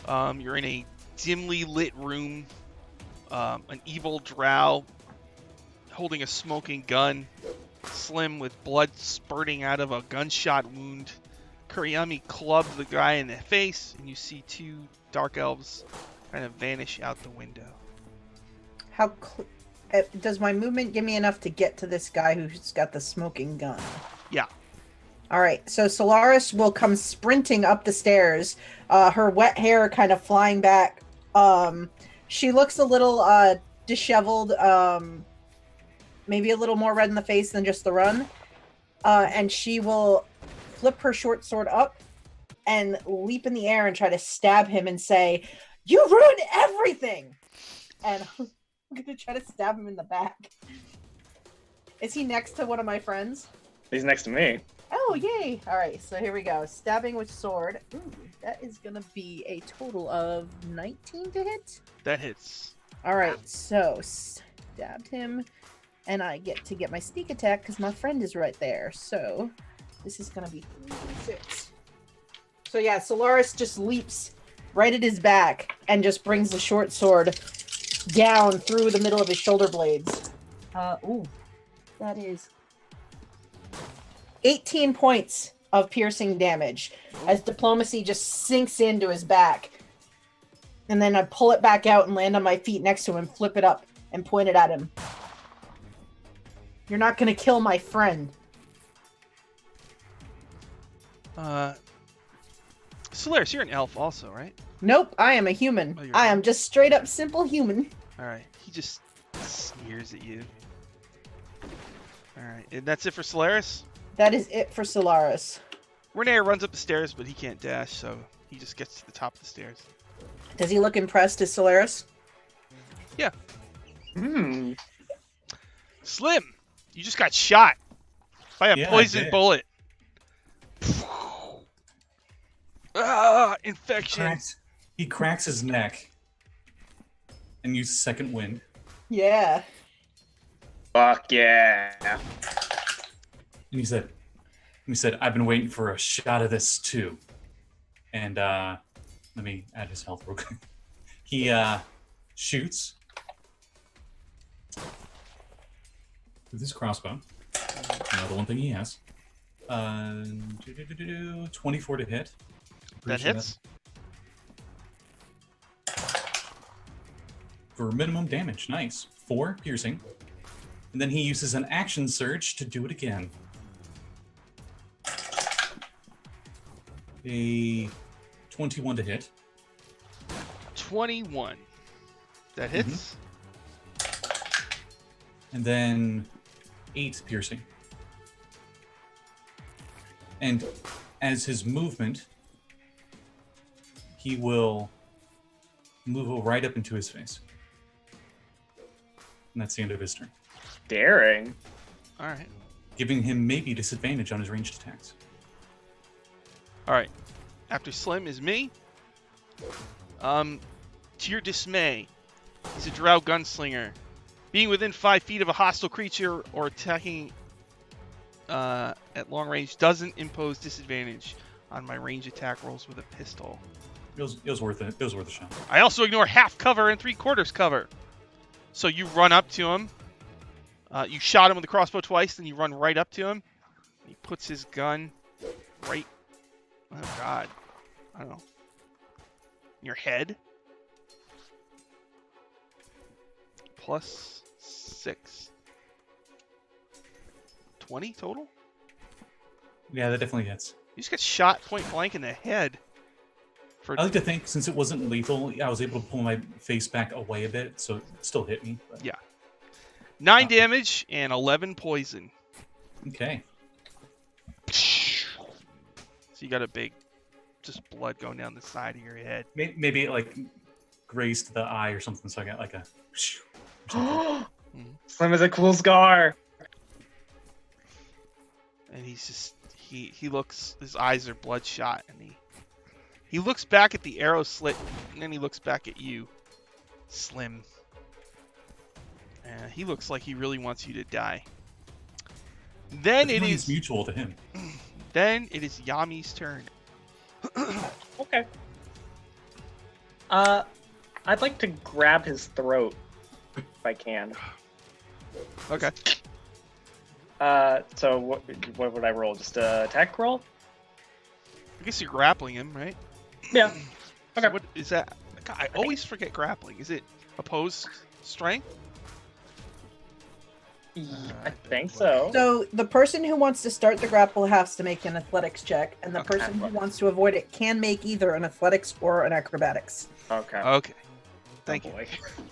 You're in a dimly lit room. An evil drow holding a smoking gun. Slim with blood spurting out of a gunshot wound. Kuriyami clubs the guy in the face, and you see 2 dark elves kind of vanish out the window. does my movement give me enough to get to this guy who's got the smoking gun? Yeah. All right, so Solaris will come sprinting up the stairs, her wet hair kind of flying back. She looks a little disheveled, maybe a little more red in the face than just the run. And she will flip her short sword up and leap in the air and try to stab him and say, "You ruined everything!" And I'm going to try to stab him in the back. Is he next to one of my friends? He's next to me. Oh, yay! All right, so here we go. Stabbing with sword. Ooh, that is going to be a total of 19 to hit. That hits. All right, so stabbed him, and I get to get my sneak attack because my friend is right there. So this is going to be 6. So yeah, Solaris just leaps right at his back and just brings the short sword down through the middle of his shoulder blades. Ooh, that is 18 points of piercing damage as diplomacy just sinks into his back. And then I pull it back out and land on my feet next to him, flip it up, and point it at him. You're not going to kill my friend. Solaris, you're an elf also, right? Nope, I am a human. Oh, you're I right. am just straight up simple human. Alright, he just sneers at you. Alright, and that's it for Solaris? That is it for Solaris. Renair runs up the stairs, but he can't dash, so he just gets to the top of the stairs. Does he look impressed as Solaris? Yeah. Hmm. Slim, you just got shot by a Yeah, I poison did. bullet. Ah, infection. He cracks his neck and uses second wind. Yeah. Fuck yeah. And he said, "I've been waiting for a shot of this too." And let me add his health real quick. He shoots with his crossbow. Another one thing he has. 24 to hit. That Pretty sure hits. For minimum damage. Nice. 4 piercing. And then he uses an action surge to do it again. A 21 to hit. 21. That hits. And then 8 piercing. And as his movement, he will move right up into his face. And that's the end of his turn. Daring. Alright. Giving him maybe disadvantage on his ranged attacks. Alright. After Slim is me. To your dismay, he's a drow gunslinger. Being within 5 feet of a hostile creature or attacking at long range doesn't impose disadvantage on my range attack rolls with a pistol. It was worth it. It was worth a shot. I also ignore half cover and 3/4 cover. So you run up to him. You shot him with the crossbow twice, then you run right up to him. He puts his gun right. Oh God, I don't know. In your head. Plus 6. 20 total? Yeah, that definitely hits. You just got shot point blank in the head. For I like to think since it wasn't lethal, I was able to pull my face back away a bit, so it still hit me. But... Yeah. 9 damage and 11 poison. Okay. So you got a big, just blood going down the side of your head. Maybe it like grazed the eye or something, so I got like a... Slim is a cool scar. And he's just, he looks, his eyes are bloodshot, and he looks back at the arrow slit, and then he looks back at you, Slim. He looks like he really wants you to die. Then it is mutual to him. Then it is Yami's turn. Okay. I'd like to grab his throat if I can. Okay. So what would I roll? Just a attack roll? I guess you're grappling him, right? Yeah. So Okay. what is that? God, I always forget grappling. Is it opposed strength? I think so. So the person who wants to start the grapple has to make an athletics check, and the Okay. person who wants to avoid it can make either an athletics or an acrobatics. Okay. Okay. Thank you. Boy.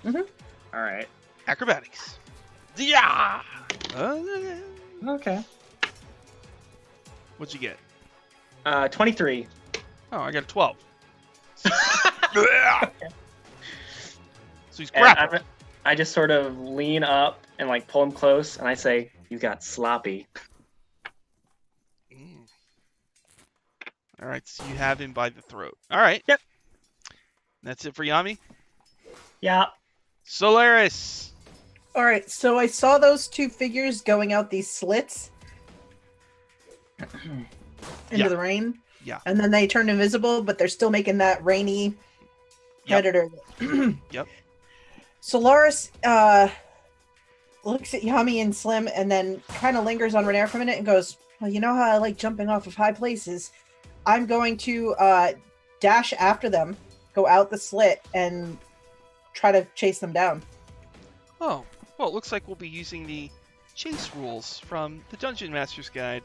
Mhm. All right. Acrobatics. Yeah. Okay. What'd you get? 23. Oh, I got a 12. So he's And grappled. I just sort of lean up and like pull him close, and I say, "You got sloppy." Mm. All right, so you have him by the throat. All right. Yep. That's it for Yami. Yeah. Solaris. All right, so I saw those two figures going out these slits into Yeah. the rain. Yeah. And then they turned invisible, but they're still making that rainy Yep. predator. Yep. Solaris looks at Yami and Slim and then kind of lingers on Renair for a minute and goes, well, you know how I like jumping off of high places? I'm going to dash after them, go out the slit, and try to chase them down. Oh, well, it looks like we'll be using the chase rules from the Dungeon Master's Guide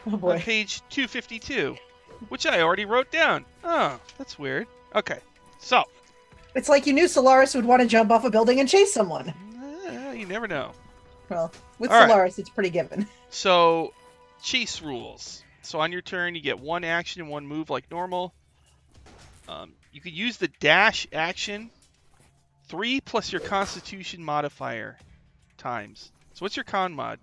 Oh on boy. page 252, which I already wrote down. Oh, that's weird. Okay, so It's like you knew Solaris would want to jump off a building and chase someone. you never know. Well, with All right. Solaris, it's pretty given. So, chase rules. So on your turn, you get one action and one move like normal. You could use the dash action 3 plus your Constitution modifier times. So what's your con mod?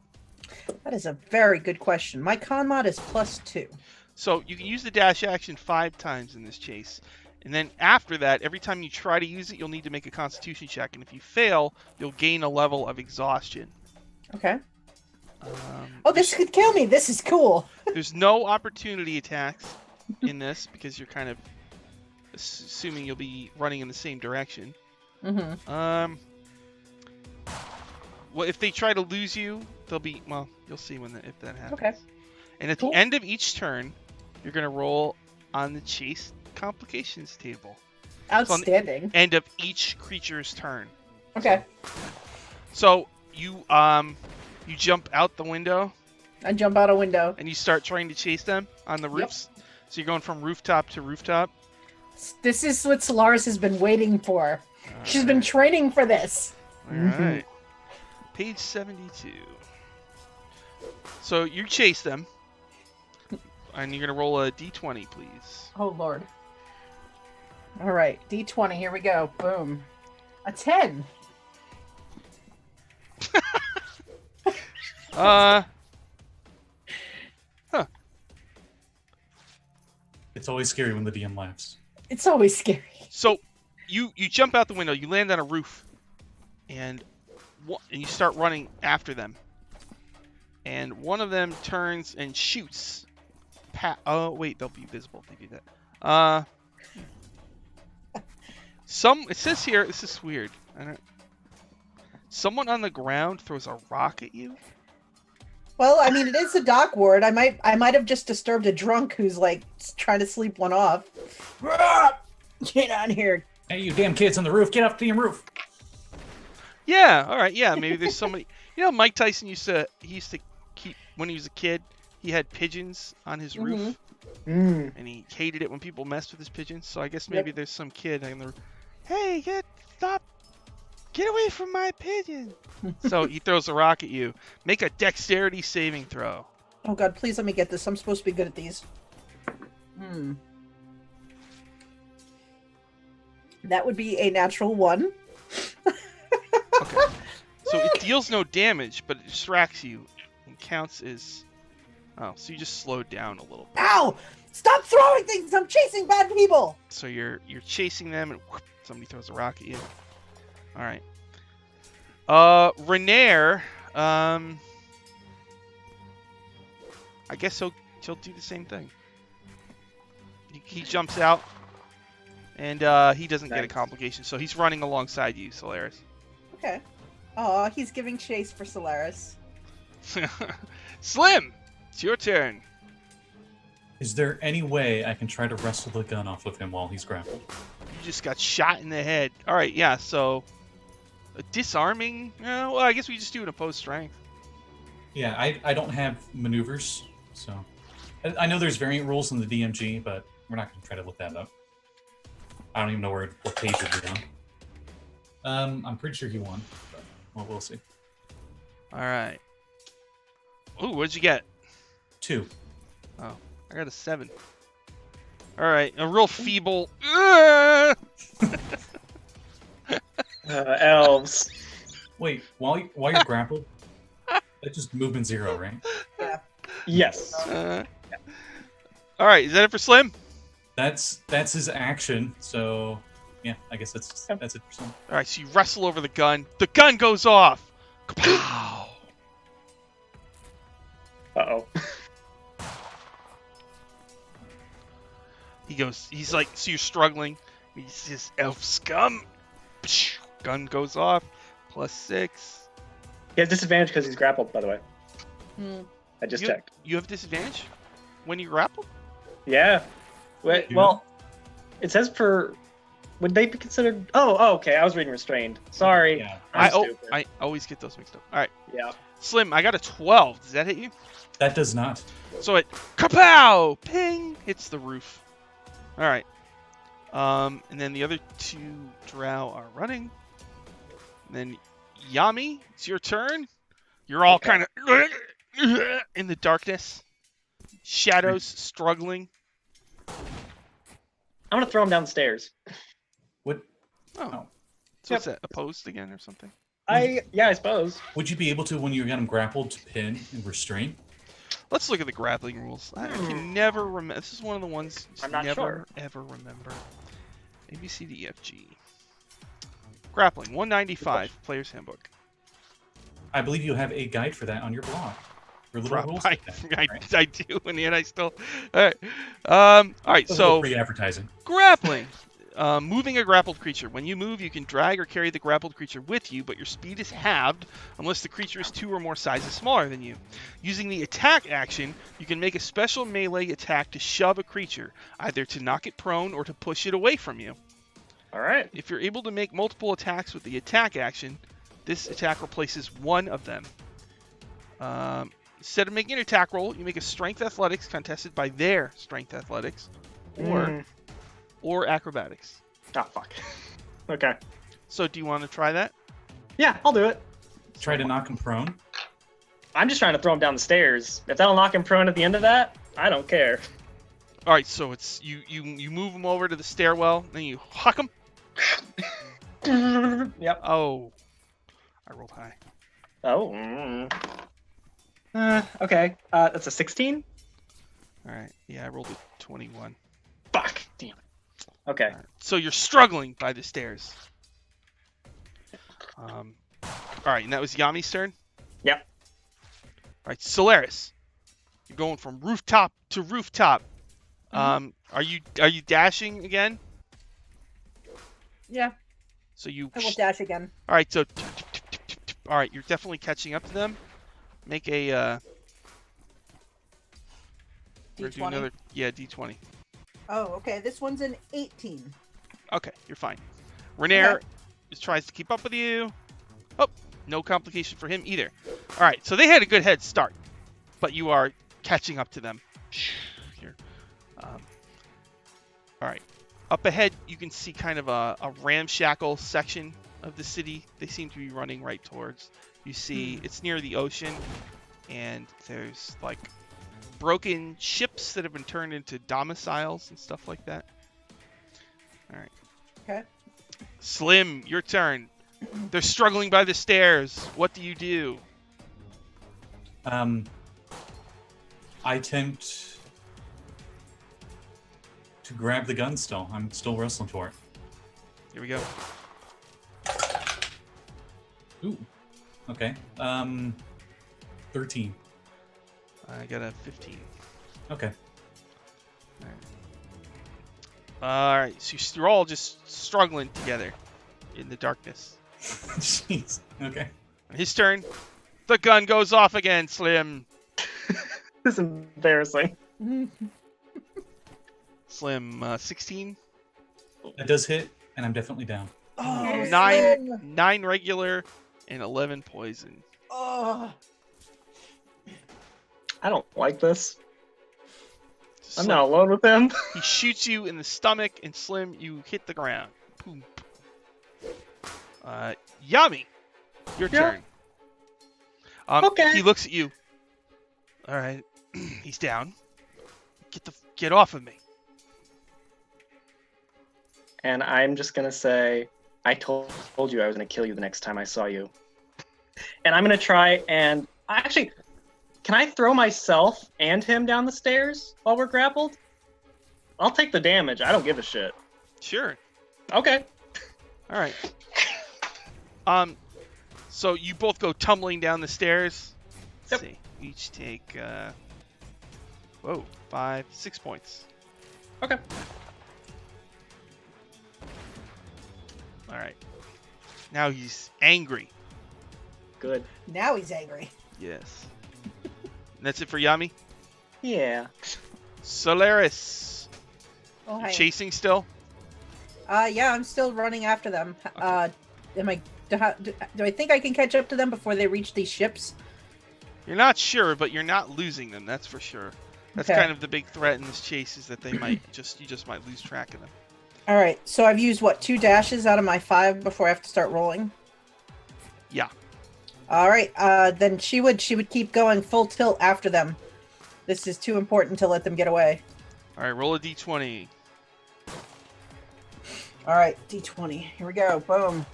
That is a very good question. My con mod is +2. So you can use the dash action 5 times in this chase. And then after that, every time you try to use it, you'll need to make a Constitution check. And if you fail, you'll gain a level of exhaustion. Okay. Oh, this could kill me. This is cool. There's no opportunity attacks in this because you're kind of assuming you'll be running in the same direction. Mm-hmm. Well, if they try to lose you, they'll be, well, you'll see when if that happens. Okay. And at Cool. the end of each turn, you're going to roll on the chase complications table. Outstanding. End of each creature's turn. Okay. So you jump out the window I jump out a window. and you start trying to chase them on the roofs. So you're going from rooftop to rooftop. This is what Solaris has been waiting for. She's been training for this. All right. Page 72. So you chase them. And you're going to roll a d20, please. Oh, Lord. All right. D20. Here we go. Boom. A 10. It's always scary when the DM laughs. It's always scary. So you jump out the window, you land on a roof, and you start running after them. And one of them turns and shoots. Oh wait, they'll be visible if they do that. It says here, this is weird. Someone on the ground throws a rock at you. Well, I mean, it is a dock ward. I might have just disturbed a drunk who's like trying to sleep one off. Get on here. Hey, you damn kids on the roof, get off the damn roof. Yeah, all right, yeah, maybe there's somebody. You know, Mike Tyson used to keep, when he was a kid, he had pigeons on his roof, and he hated it when people messed with his pigeons. So I guess maybe there's some kid on the roof. Hey, get away from my pigeon. So he throws a rock at you. Make a dexterity saving throw. Oh God, please let me get this. I'm supposed to be good at these. That would be a natural 1. Okay. So it deals no damage, but it distracts you and counts as... Oh, so you just slowed down a little bit. Ow! Stop throwing things! I'm chasing bad people! So you're chasing them and whoop, somebody throws a rock at you. All right. Renair, I guess he'll do the same thing. He jumps out, and he doesn't get a complication, so he's running alongside you, Solaris. Okay. Aw, he's giving chase for Solaris. Slim, it's your turn. Is there any way I can try to wrestle the gun off of him while he's grappled? You just got shot in the head. All right, yeah. So, disarming. Well, I guess we just do an opposed strength. Yeah, I don't have maneuvers, so I know there's variant rules in the DMG, but we're not going to try to look that up. I don't even know what page it'd be on. I'm pretty sure he won, but well, we'll see. All right. Ooh, what'd you get? 2. Oh, I got a 7. All right, a real feeble. Elves. Wait, while you're grappled, that's just movement 0, right? Yeah. Yes. All right, is that it for Slim? That's his action. So yeah, I guess that's it for Slim. All right, so you wrestle over the gun. The gun goes off. Kapow! Uh-oh. He's like, so you're struggling. He says, elf scum. Psh, gun goes off. +6. He has disadvantage because he's grappled, by the way. Hmm. I just You- checked. You have disadvantage when you grapple? Yeah. Wait, Yeah. well, it says for... Would they be considered... Oh, okay. I was reading restrained. Sorry. Yeah. I'm stupid. I always get those mixed up. All right, Yeah. Slim, I got a 12. Does that hit you? That does not. So it, kapow, ping, hits the roof. All right. And then the other 2 drow are running. And then Yami, it's your turn. You're all Okay. kind of in the darkness. Shadows struggling. I'm going to throw him down the stairs. What? Oh. Oh. So what's that, opposed again or something? I suppose. Would you be able to, when you got him grappled, to pin and restrain? Let's look at the grappling rules. I can never remember. This is one of the ones you I'm not never, sure. ever remember. A, B, C, D, E, F, G. Grappling, 195, Player's Handbook. I believe you have a guide for that on your blog. Your little rules. I, right? I do, and yet I still... All right, so free advertising. grappling. Moving a grappled creature. When you move, you can drag or carry the grappled creature with you, but your speed is halved unless the creature is 2 or more sizes smaller than you. Using the attack action, you can make a special melee attack to shove a creature, either to knock it prone or to push it away from you. All right. If you're able to make multiple attacks with the attack action, this attack replaces one of them. Instead of making an attack roll, you make a strength athletics contested by their strength athletics, or acrobatics. Oh, fuck. Okay. So do you want to try that? Yeah, I'll do it. Try to knock him prone. I'm just trying to throw him down the stairs. If that'll knock him prone at the end of that, I don't care. All right, so it's you move him over to the stairwell, then you huck him. Yep. Oh, I rolled high. Oh. Okay. That's a 16? All right, yeah, I rolled a 21. Fuck. Damn it. Okay. All right. So you're struggling by the stairs. All right, and that was Yami's turn. Yep. All right, Solaris, you're going from rooftop to rooftop. Are you dashing again? Yeah, So you. I will dash again. All right, so. All right, you're definitely catching up to them. Make a. Or do D20. another, yeah, D20. Oh, okay. This one's an 18. Okay, you're fine. Renair Okay. tries to keep up with you. Oh, no complication for him either. All right, so they had a good head start, but you are catching up to them. Here. All right. Up ahead, you can see kind of a ramshackle section of the city. They seem to be running right towards. You see, it's near the ocean, and there's like broken ships that have been turned into domiciles and stuff like that. All right. Okay. Slim, your turn. They're struggling by the stairs. What do you do? I attempt to grab the gun still. I'm still wrestling for it. Here we go. Ooh. Okay. 13. I got a 15. Okay. All right. So you're all just struggling together in the darkness. Jeez. Okay. On his turn. The gun goes off again, Slim. This is embarrassing. Slim, 16. That does hit, and I'm definitely down. Oh, Nine. Slim. 9 regular and 11 poison. Oh. I don't like this. I'm Slim- not alone with him. He shoots you in the stomach, and Slim, you hit the ground. Boom. Yami, your Yeah. turn. Okay. He looks at you. All right, he's down. Get off of me. And I'm just gonna say, I told you I was gonna kill you the next time I saw you. And I'm gonna try and actually, can I throw myself and him down the stairs while we're grappled? I'll take the damage. I don't give a shit. Sure. Okay. All right. So you both go tumbling down the stairs. Let's see. Each take 6 points. Okay. All right. Now he's angry. Good. Now he's angry. Yes. And that's it for Yami. Yeah. Solaris. Oh, You hi. chasing still? Yeah, I'm still running after them. Do I think I can catch up to them before they reach these ships? You're not sure, but you're not losing them. That's for sure. That's Okay. kind of the big threat in this chase is that they might you just might lose track of them. All right. So I've used 2 dashes out of my 5 before I have to start rolling. Yeah. All right. Then she would keep going full tilt after them. This is too important to let them get away. All right. Roll a d20. All right. D20. Here we go. Boom.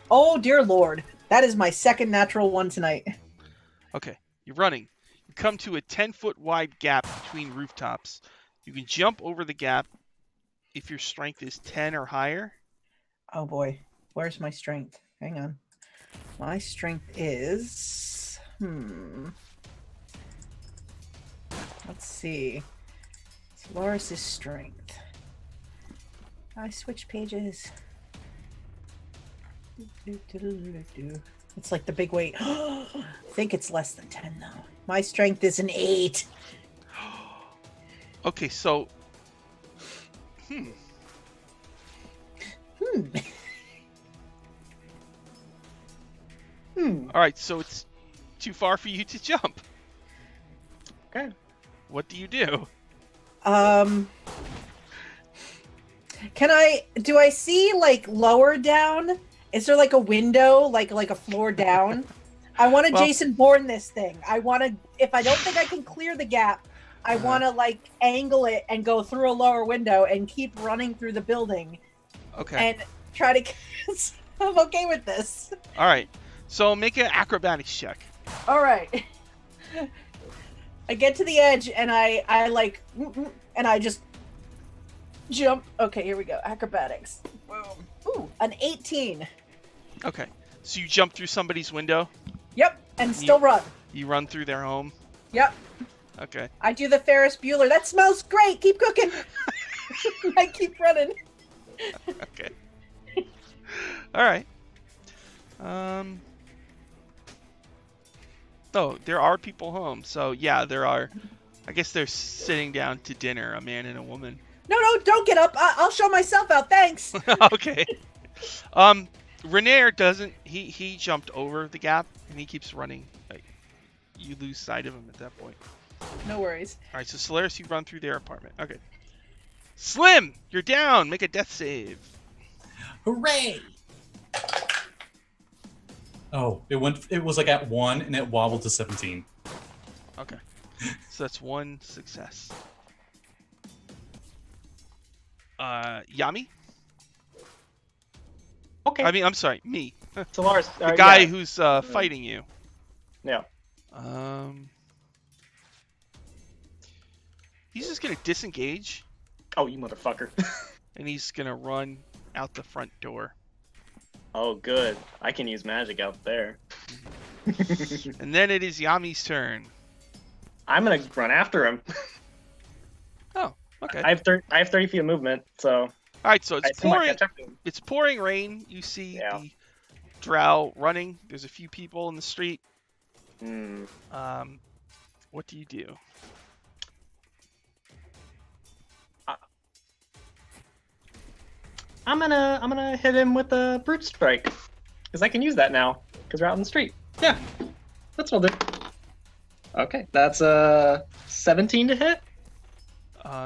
Oh dear Lord, that is my second natural one tonight. Okay. You're running. You come to a 10-foot wide gap between rooftops. You can jump over the gap if your strength is 10 or higher. Oh boy, where's my strength? Hang on. My strength is Let's see. Solaris' strength. I switch pages. It's like the big weight. I think it's less than 10 though. My strength is an 8. Okay, so all right, so it's too far for you to jump. Okay. What do you do? Do I see like lower down? Is there like a window, like a floor down? I want to Well- Jason Bourne this thing. I want to, if I don't think I can clear the gap, I want to like angle it and go through a lower window and keep running through the building Okay. and try to. I'm okay with this. All right. So make an acrobatics check. All right. I get to the edge and I like, and I just jump. Okay, here we go. Acrobatics. Boom. Ooh, an 18. Okay. So you jump through somebody's window. Yep, and still run. You run through their home. Yep. Okay. I do the Ferris Bueller. That smells great. Keep cooking. I keep running. Okay. All right. Oh, there are people home. So yeah, there are. I guess they're sitting down to dinner, a man and a woman. No, don't get up. I'll show myself out. Thanks. Okay. Renair doesn't. He jumped over the gap and he keeps running. Like, you lose sight of him at that point. No worries. All right. So Solaris, you run through their apartment. Okay. Slim, you're down. Make a death save. Hooray! Oh, it was like at 1 and it wobbled to 17. Okay. So that's one success. Yami? Okay. I mean, I'm sorry, me. Solaris. The guy who's fighting you. Yeah. He's just gonna disengage Oh, you motherfucker. and he's gonna run out the front door. Oh, good. I can use magic out there. And then it is Yami's turn. I'm gonna run after him. Oh, okay. I have 30 feet of movement, so All right, so I it's assume I pouring. catch up to him. It's pouring rain. You see Yeah. the drow running. There's a few people in the street. Hmm. What do you do? I'm gonna hit him with a brute strike, because I can use that now, because we're out in the street. Yeah, that's what I'll do. Okay, that's 17 to hit.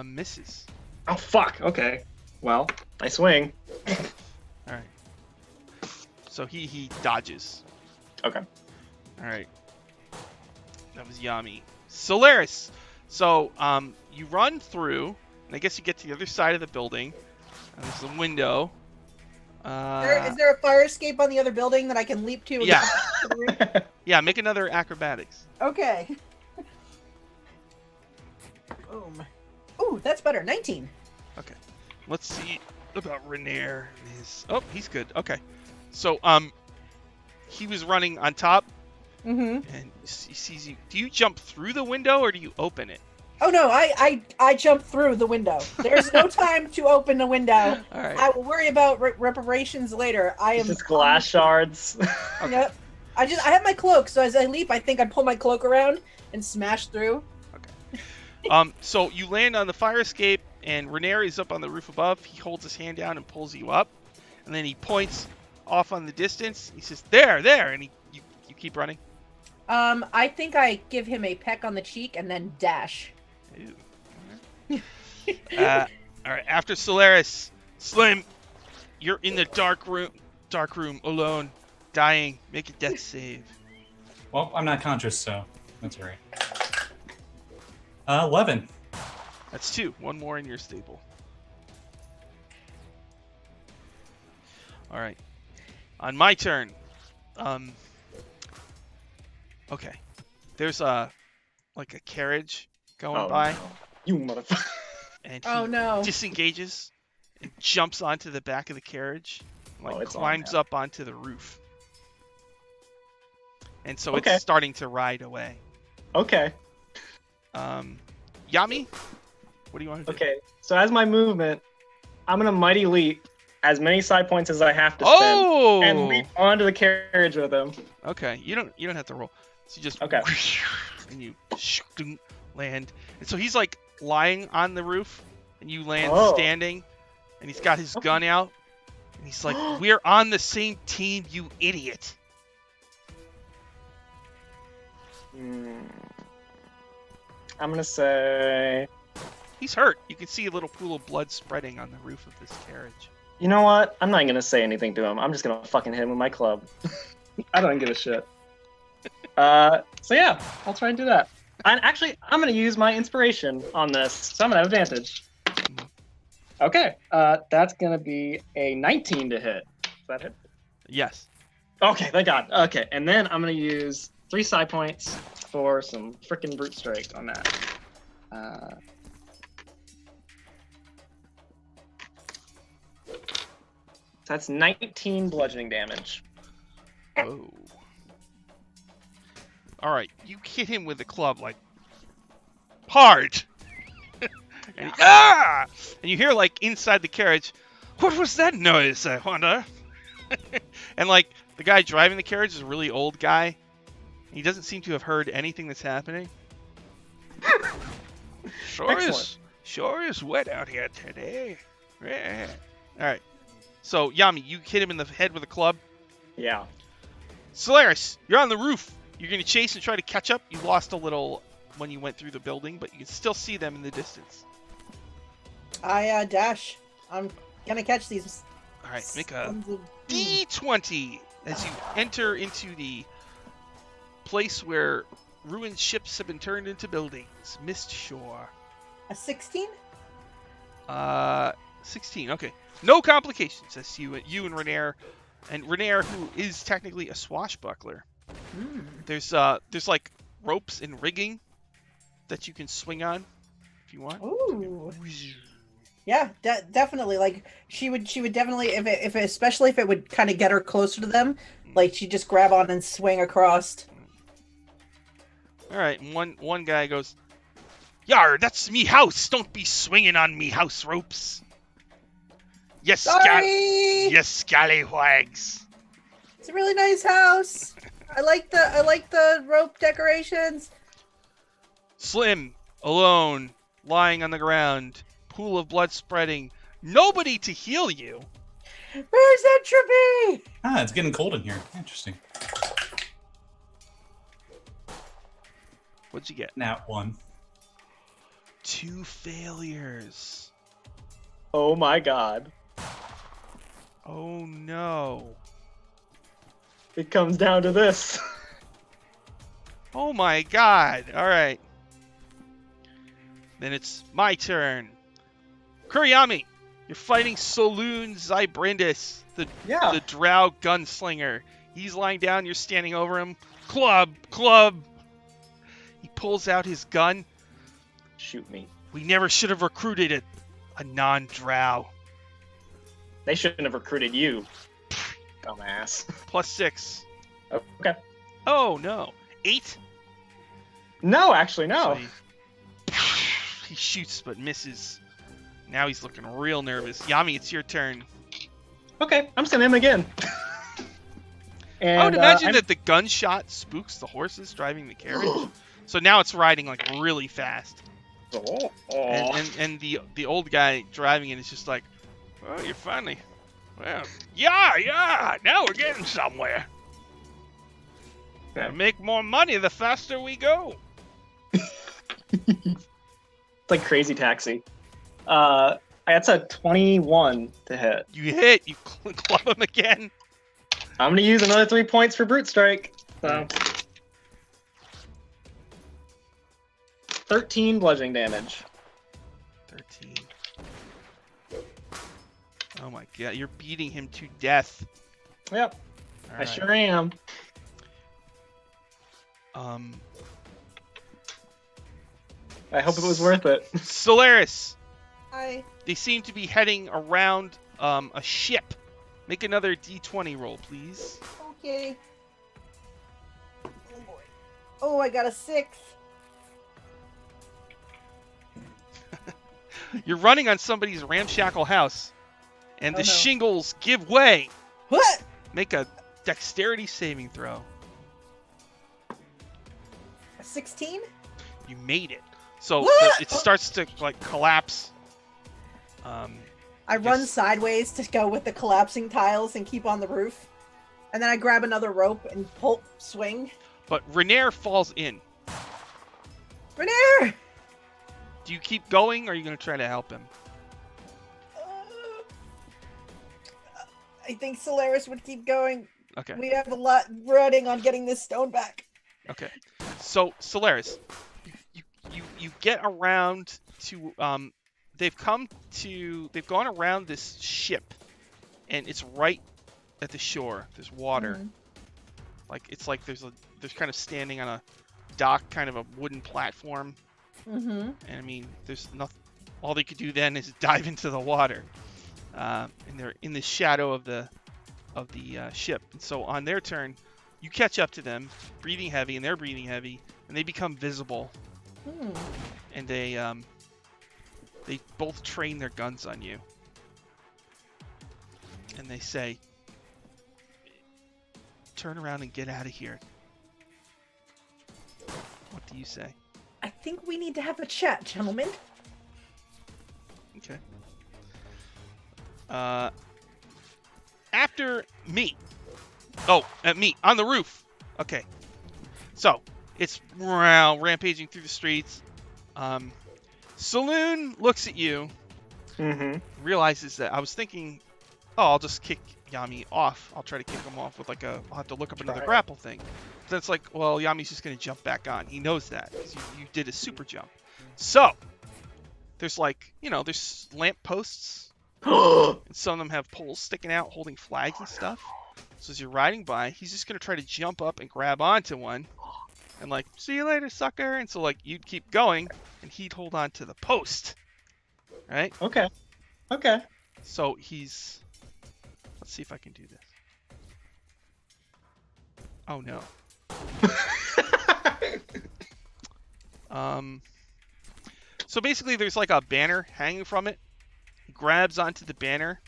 Misses. Oh fuck. Okay. Well, I swing. All right. So he dodges. Okay. All right. That was Yami. Solaris. So you run through, and I guess you get to the other side of the building. And there's a window. Is there a fire escape on the other building that I can leap to? And Yeah. get back to the room? Yeah. Make another acrobatics. Okay. Boom. Ooh, that's better. 19. Okay. Let's see about Renair. He's good. Okay. So he was running on top, Mm-hmm. and he sees you. Do you jump through the window or do you open it? Oh no, I jumped through the window. There's no time to open the window. All right. I will worry about reparations later. I am Just glass shards. Yep. I have my cloak, so as I leap, I think I pull my cloak around and smash through. So you land on the fire escape, and Renair is up on the roof above. He holds his hand down and pulls you up, and then he points off on the distance. He says, "There," and you keep running. I think I give him a peck on the cheek and then dash. Ew. All right. After Solaris, Slim, you're in the dark room alone, dying. Make a death save. Well, I'm not conscious, so that's all right. 11. That's 2. One more in your stable. All right. On my turn. Okay. There's a carriage going by, No. You motherfucker. and he Oh no. disengages and jumps onto the back of the carriage, it's on climbs now. up onto the roof. And so Okay. it's starting to ride away. Okay. Yami, what do you want to do? Okay. So as my movement, I'm gonna mighty leap as many side points as I have to spend Oh! and leap onto the carriage with him. Okay, you don't have to roll. So you just Okay. and you land. And so he's like lying on the roof, and you land Oh. standing, and he's got his gun out, and he's like, "We're on the same team, you idiot." I'm gonna say, He's hurt. You can see a little pool of blood spreading on the roof of this carriage. you know what? I'm not even gonna say anything to him. I'm just gonna fucking hit him with my club. I don't give a shit. So yeah, I'll try and do that. I'm gonna use my inspiration on this, so I'm gonna have advantage. Okay, that's gonna be a 19 to hit. Is that hit? Yes. Okay, thank God. Okay, and then I'm gonna use 3 side points for some frickin' brute strike on that. That's 19 bludgeoning damage. Oh. All right, you hit him with the club like hard, and and you hear like inside the carriage, "What was that noise, I wonder?" And like the guy driving the carriage is a really old guy. He doesn't seem to have heard anything that's happening. Excellent. Sure is wet out here today. Yeah. All right. So Yami, you hit him in the head with a club. Yeah. Solaris, you're on the roof. You're going to chase and try to catch up. You lost a little when you went through the building, but you can still see them in the distance. I dash. I'm gonna catch these. All right, make a sons of- D20 as you enter into the place where ruined ships have been turned into buildings. Mist Shore. A 16? 16. Okay. No complications. That's you and Renair. And Renair, who is technically a swashbuckler. There's like ropes and rigging that you can swing on if you want. Ooh. Yeah, definitely. Like she would definitely if it, especially if it would kind of get her closer to them, like she'd just grab on and swing across. All right, and one guy goes, "Yar, that's me house. Don't be swinging on me house ropes." Yes, Sorry. yes, scallywags. It's a really nice house. I like the rope decorations. Slim, alone, lying on the ground, pool of blood spreading, nobody to heal you. Where's that Trippy? Ah, it's getting cold in here. Interesting. What'd you get? Nat 1. 2 failures. Oh my god. Oh no. It comes down to this. Oh my god. Alright. Then it's my turn. Kuryami, you're fighting Soluun Xibrindas, the drow gunslinger. He's lying down, you're standing over him. Club! He pulls out his gun. Shoot me. We never should have recruited a non-drow. They shouldn't have recruited you. Dumbass. +6. Okay. Oh, no. 8? No, actually, no. So he shoots but misses. Now he's looking real nervous. Yami, it's your turn. Okay, I'm just gonna hit him again. And, I would imagine that the gunshot spooks the horses driving the carriage. So now it's riding like really fast. And the old guy driving it is just like, oh, you're funny. Well, yeah, now we're getting somewhere. Gotta make more money the faster we go. It's like Crazy Taxi. That's a 21 to hit. You hit. You club him again. I'm gonna use another 3 points for Brute Strike. So 13 bludgeoning damage. 13. Oh my god, you're beating him to death. Yep, All I right. sure am. I hope it was worth it. Solaris, Hi. they seem to be heading around a ship. Make another D20 roll, please. Okay. Oh boy. Oh, I got a 6. You're running on somebody's ramshackle house, and Oh, the no. shingles give way. What? Make a dexterity saving throw. A 16? You made it. So What? it starts to like collapse. I run Yes. sideways to go with the collapsing tiles and keep on the roof. And then I grab another rope and swing. But Renair falls in. Renair! Do you keep going, or are you going to try to help him? I think Solaris would keep going. Okay. We have a lot running on getting this stone back. Okay. So Solaris, you get around to they've gone around this ship, and it's right at the shore. There's water. Mhm. Like there's kind of standing on a dock, kind of a wooden platform. Mm-hmm. And I mean, there's nothing. All they could do then is dive into the water, and they're in the shadow of the ship. And so on their turn, you catch up to them, breathing heavy, and they're breathing heavy, and they become visible. And they both train their guns on you, and they say, "Turn around and get out of here." What do you say? I think we need to have a chat, gentlemen. Okay. After me. Oh, at me on the roof. Okay. So it's rampaging through the streets. Saloon looks at you, Mm-hmm. realizes that I was thinking, oh, I'll just kick Yami off. I'll try to kick him off with I'll have to look up another grapple thing. But then it's like, well, Yami's just going to jump back on. He knows that because you did a super jump. So there's there's lamp posts. And some of them have poles sticking out holding flags and stuff. So as you're riding by, he's just going to try to jump up and grab onto one. And see you later, sucker. And so you'd keep going and he'd hold on to the post. Right? Okay. Okay. So let's see if I can do this. Oh no. So basically there's a banner hanging from it. He grabs onto the banner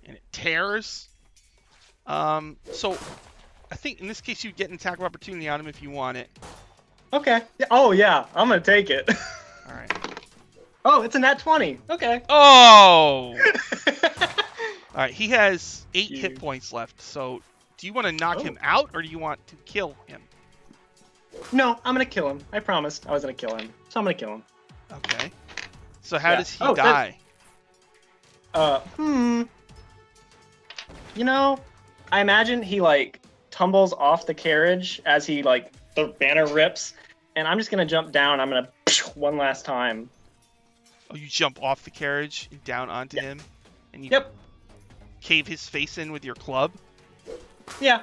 and it tears. So I think in this case you'd get an attack of opportunity on him if you want it. Okay. Oh yeah, I'm gonna take it. All right. Oh, it's a nat 20. Okay. Oh! All right, he has 8 hit Jeez. points left. So do you want to knock him out or do you want to kill him? No, I'm gonna kill him. I promised I was gonna kill him, so I'm gonna kill him. Okay. So how Yeah. does he Oh, die? You know, I imagine he like tumbles off the carriage as he like the banner rips, and I'm just gonna jump down. I'm gonna one last time. Oh, you jump off the carriage and down onto him, and you Yep. cave his face in with your club. Yeah.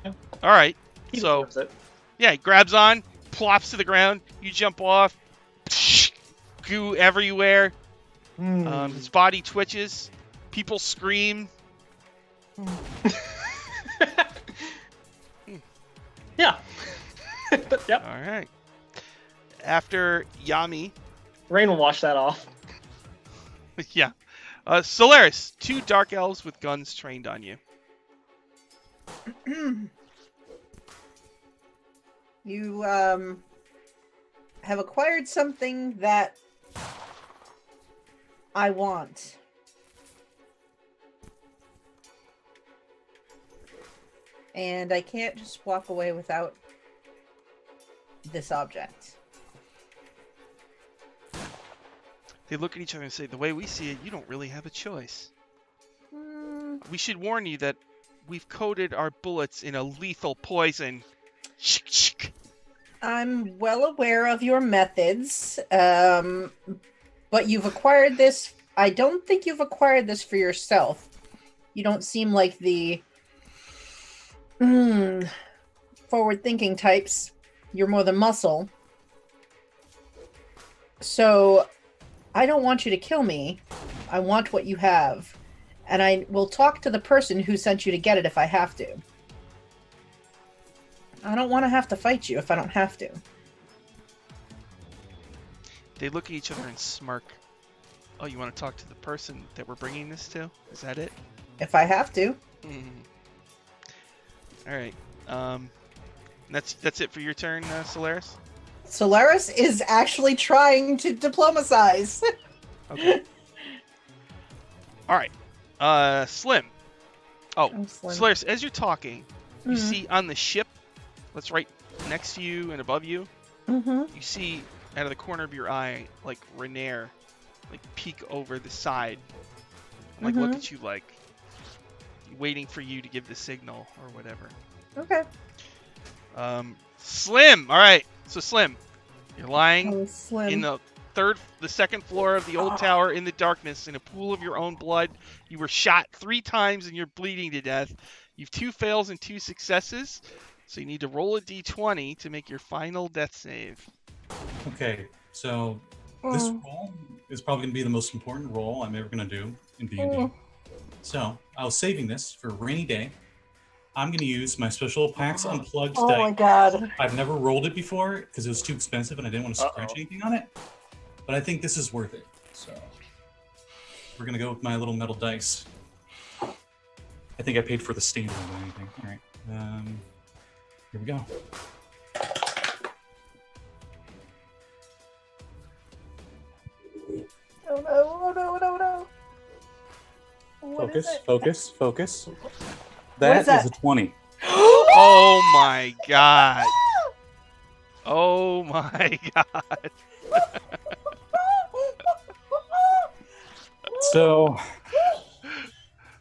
All right. He So deserves it. yeah, he grabs on, plops to the ground. You jump off. Goo everywhere. His body twitches. People scream. Yeah. Yep. All right. After Yami, Rain will wash that off. yeah. Solaris, 2 dark elves with guns trained on you. You have acquired something that I want. And I can't just walk away without this object. They look at each other and say, the way we see it, you don't really have a choice. We should warn you that we've coated our bullets in a lethal poison. I'm well aware of your methods, but you've acquired this. I don't think you've acquired this for yourself. You don't seem like the forward-thinking types. You're more the muscle. So I don't want you to kill me. I want what you have. And I will talk to the person who sent you to get it if I have to. I don't want to have to fight you if I don't have to. They look at each other and smirk. Oh, you want to talk to the person that we're bringing this to? Is that it? If I have to. All right. That's it for your turn, Solaris? Solaris is actually trying to diplomatize. Okay. All right. Slim. Oh, Slim. Solaris, as you're talking, you see on the ship that's right next to you and above you, you see out of the corner of your eye, like, Renair, like, peek over the side and, like, look at you, like, waiting for you to give the signal or whatever. Okay. Slim! All right. So, Slim, you're lying Oh, Slim. in the second floor of the old tower in the darkness in a pool of your own blood. You were shot 3 times and you're bleeding to death. You've 2 fails and 2 successes. So you need to roll a d20 to make your final death save. Okay, so this roll is probably going to be the most important roll I'm ever going to do in D&D. So I was saving this for a rainy day. I'm going to use my special PAX Unplugged Oh die. my god. I've never rolled it before because it was too expensive and I didn't want to scratch anything on it. But I think this is worth it. So we're going to go with my little metal dice. I think I paid for the standard or anything. All right. Here we go. Oh no, oh no, oh no. What is Focus. What is That that? is a 20. Oh my god. Oh my god. So,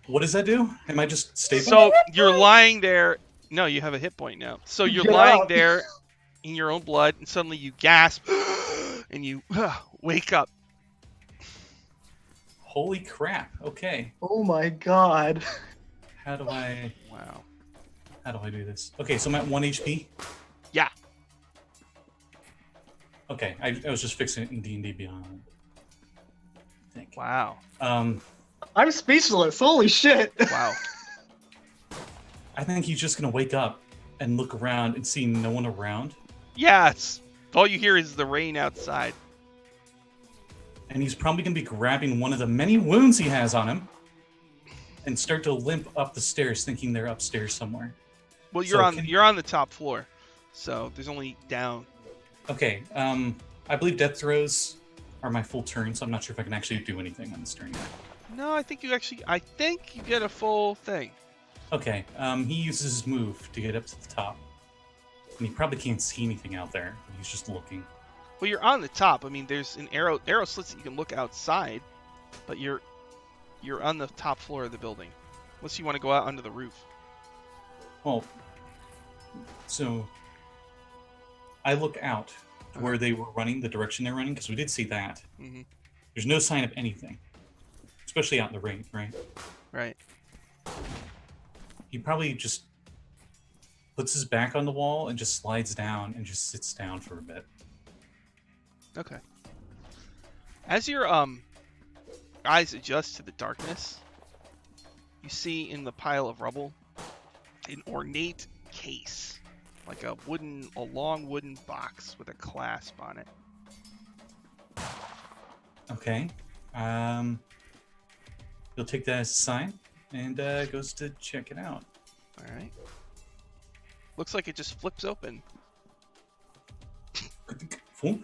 what does that do? Am I just stable? So you're lying there. No, you have a hit point now. So you're Get lying up. there in your own blood, and suddenly you gasp, and you wake up. Holy crap. Okay. Oh my god. How do I Wow. do this? Okay, so I'm at 1 HP. Yeah. Okay, I was just fixing it in D&D Beyond. I think. Wow. I'm speechless. Holy shit. Wow. I think he's just gonna wake up and look around and see no one around, Yes. All you hear is the rain outside. and he's probably gonna be grabbing one of the many wounds he has on him and start to limp up the stairs, thinking they're upstairs somewhere. Well, you're So you're on the top floor, so there's only down. Okay, I believe death throws are my full turn, so I'm not sure if I can actually do anything on this turn yet. No, I think you get a full thing. Okay, he uses his move to get up to the top. And he probably can't see anything out there. He's just looking. Well, you're on the top. I mean, there's an arrow slits that you can look outside, but you're on the top floor of the building. Unless you want to go out onto the roof. Well, so I look out where they were running, the direction they're running, because we did see that. Mm-hmm. There's no sign of anything, especially out in the rain, right? Right. He probably just puts his back on the wall and just slides down and just sits down for a bit. Okay. As your eyes adjust to the darkness, you see in the pile of rubble an ornate case, like a long wooden box with a clasp on it. Okay. He'll take that as a sign and goes to check it out. All right. Looks like it just flips open. Whoop.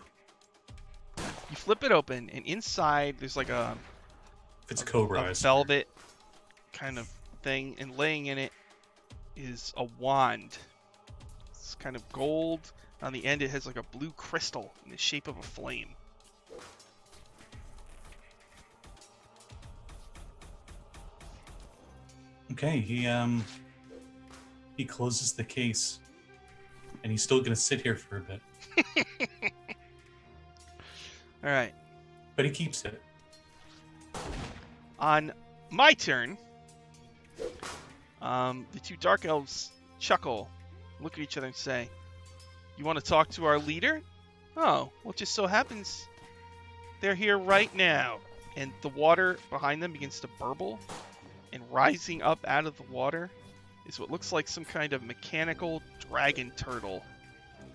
You flip it open, and inside there's like If it's Cobra, a velvet kind of thing, and laying in it is a wand. It's kind of gold. On the end, it has like a blue crystal in the shape of a flame. Okay, he closes the case, and he's still gonna sit here for a bit. All right. But he keeps it. On my turn, the two dark elves chuckle, look at each other and say, "You want to talk to our leader? Oh, well, it just so happens they're here right now." And the water behind them begins to burble, and rising up out of the water is what looks like some kind of mechanical dragon turtle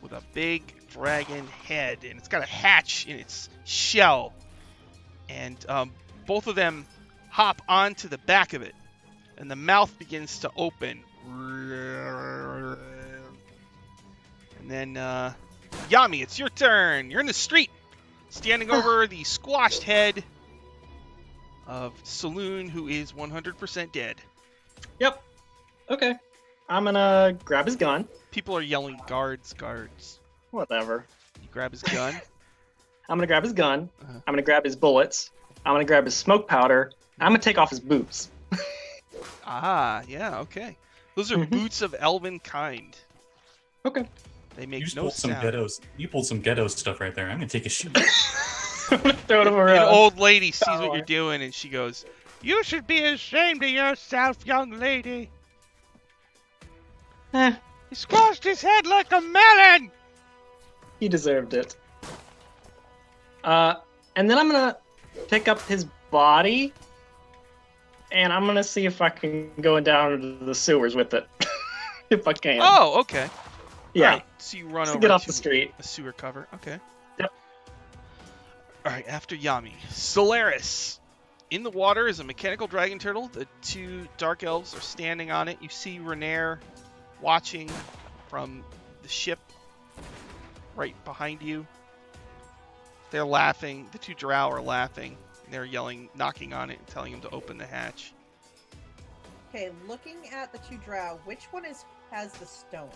with a big dragon head, and it's got a hatch in its shell. And both of them hop onto the back of it, and the mouth begins to open. And then, Yami, it's your turn. You're in the street, standing over the squashed head of Soluun, who is 100% dead. Yep. Okay. I'm gonna grab his gun. People are yelling, "Guards, guards." Whatever. You grab his gun. I'm gonna grab his gun. Uh-huh. I'm gonna grab his bullets. I'm gonna grab his smoke powder. I'm gonna take off his boots. Ah, yeah, okay. Those are boots of elven kind. Okay. They You make just no pulled some sound. ghettos. You pulled some ghetto stuff right there. I'm gonna take a shoot. I'm gonna throw them An around. old lady sees what Power. you're doing, and she goes, "You should be ashamed of yourself, young lady. Eh, He squashed his head like a melon." he deserved it. And then I'm gonna pick up his body, and I'm gonna see if I can go down into the sewers with it, if I can. Oh, okay. yeah. All right, so you run To over get off to the street. a sewer cover. Okay. Yep. All right, after Yami. Solaris. In the water is a mechanical dragon turtle. The two dark elves are standing on it. You see Renair watching from the ship right behind you. They're laughing. The two drow are laughing. They're yelling, knocking on it, and telling him to open the hatch. Okay, looking at the two drow, which one has the stone?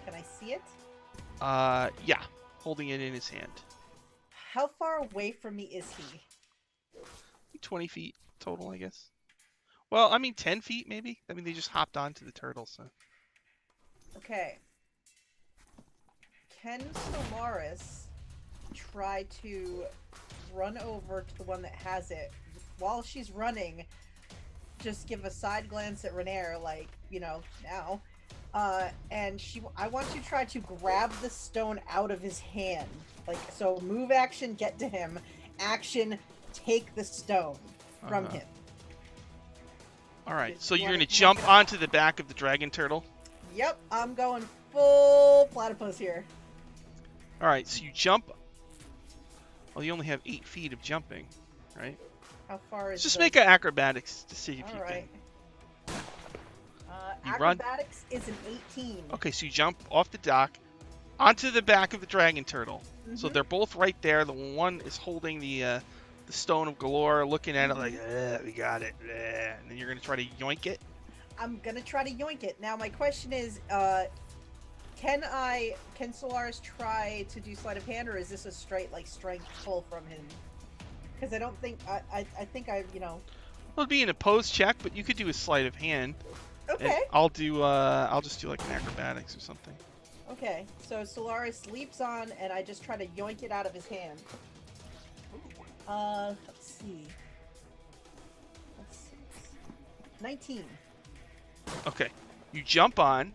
Can I see it? Yeah, holding it in his hand. How far away from me is he? 20 feet total, I guess. Well, I mean, 10 feet maybe. I mean, they just hopped onto the turtle, so. Okay. Can Solaris try to run over to the one that has it? While she's running, just give a side glance at Renair, like, now. And I want to try to grab the stone out of his hand. Like, so move action, get to him. Action, take the stone from him. All right, Just so you're wanna- going to jump onto the back of the dragon turtle. Yep, I'm going full platypus here. All right, so you jump. Well, you only have 8 feet of jumping, right? How far is Just the- make an acrobatics to see if you Alright. can. You run? Acrobatics is an 18. Okay, so you jump off the dock onto the back of the dragon turtle. So Mhm. they're both right there. The one is holding the stone of galore, looking at it like, we got it. And then you're going to try to yoink it. I'm gonna try to yoink it. Now my question is, Can Solaris try to do sleight of hand, or is this a straight like strength pull from him? Because I don't think I think I Well, it'd be an opposed check, but you could do a sleight of hand. Okay. And I'll just do like an acrobatics or something. Okay. So Solaris leaps on, and I just try to yoink it out of his hand. Let's see. 19. Okay. You jump on,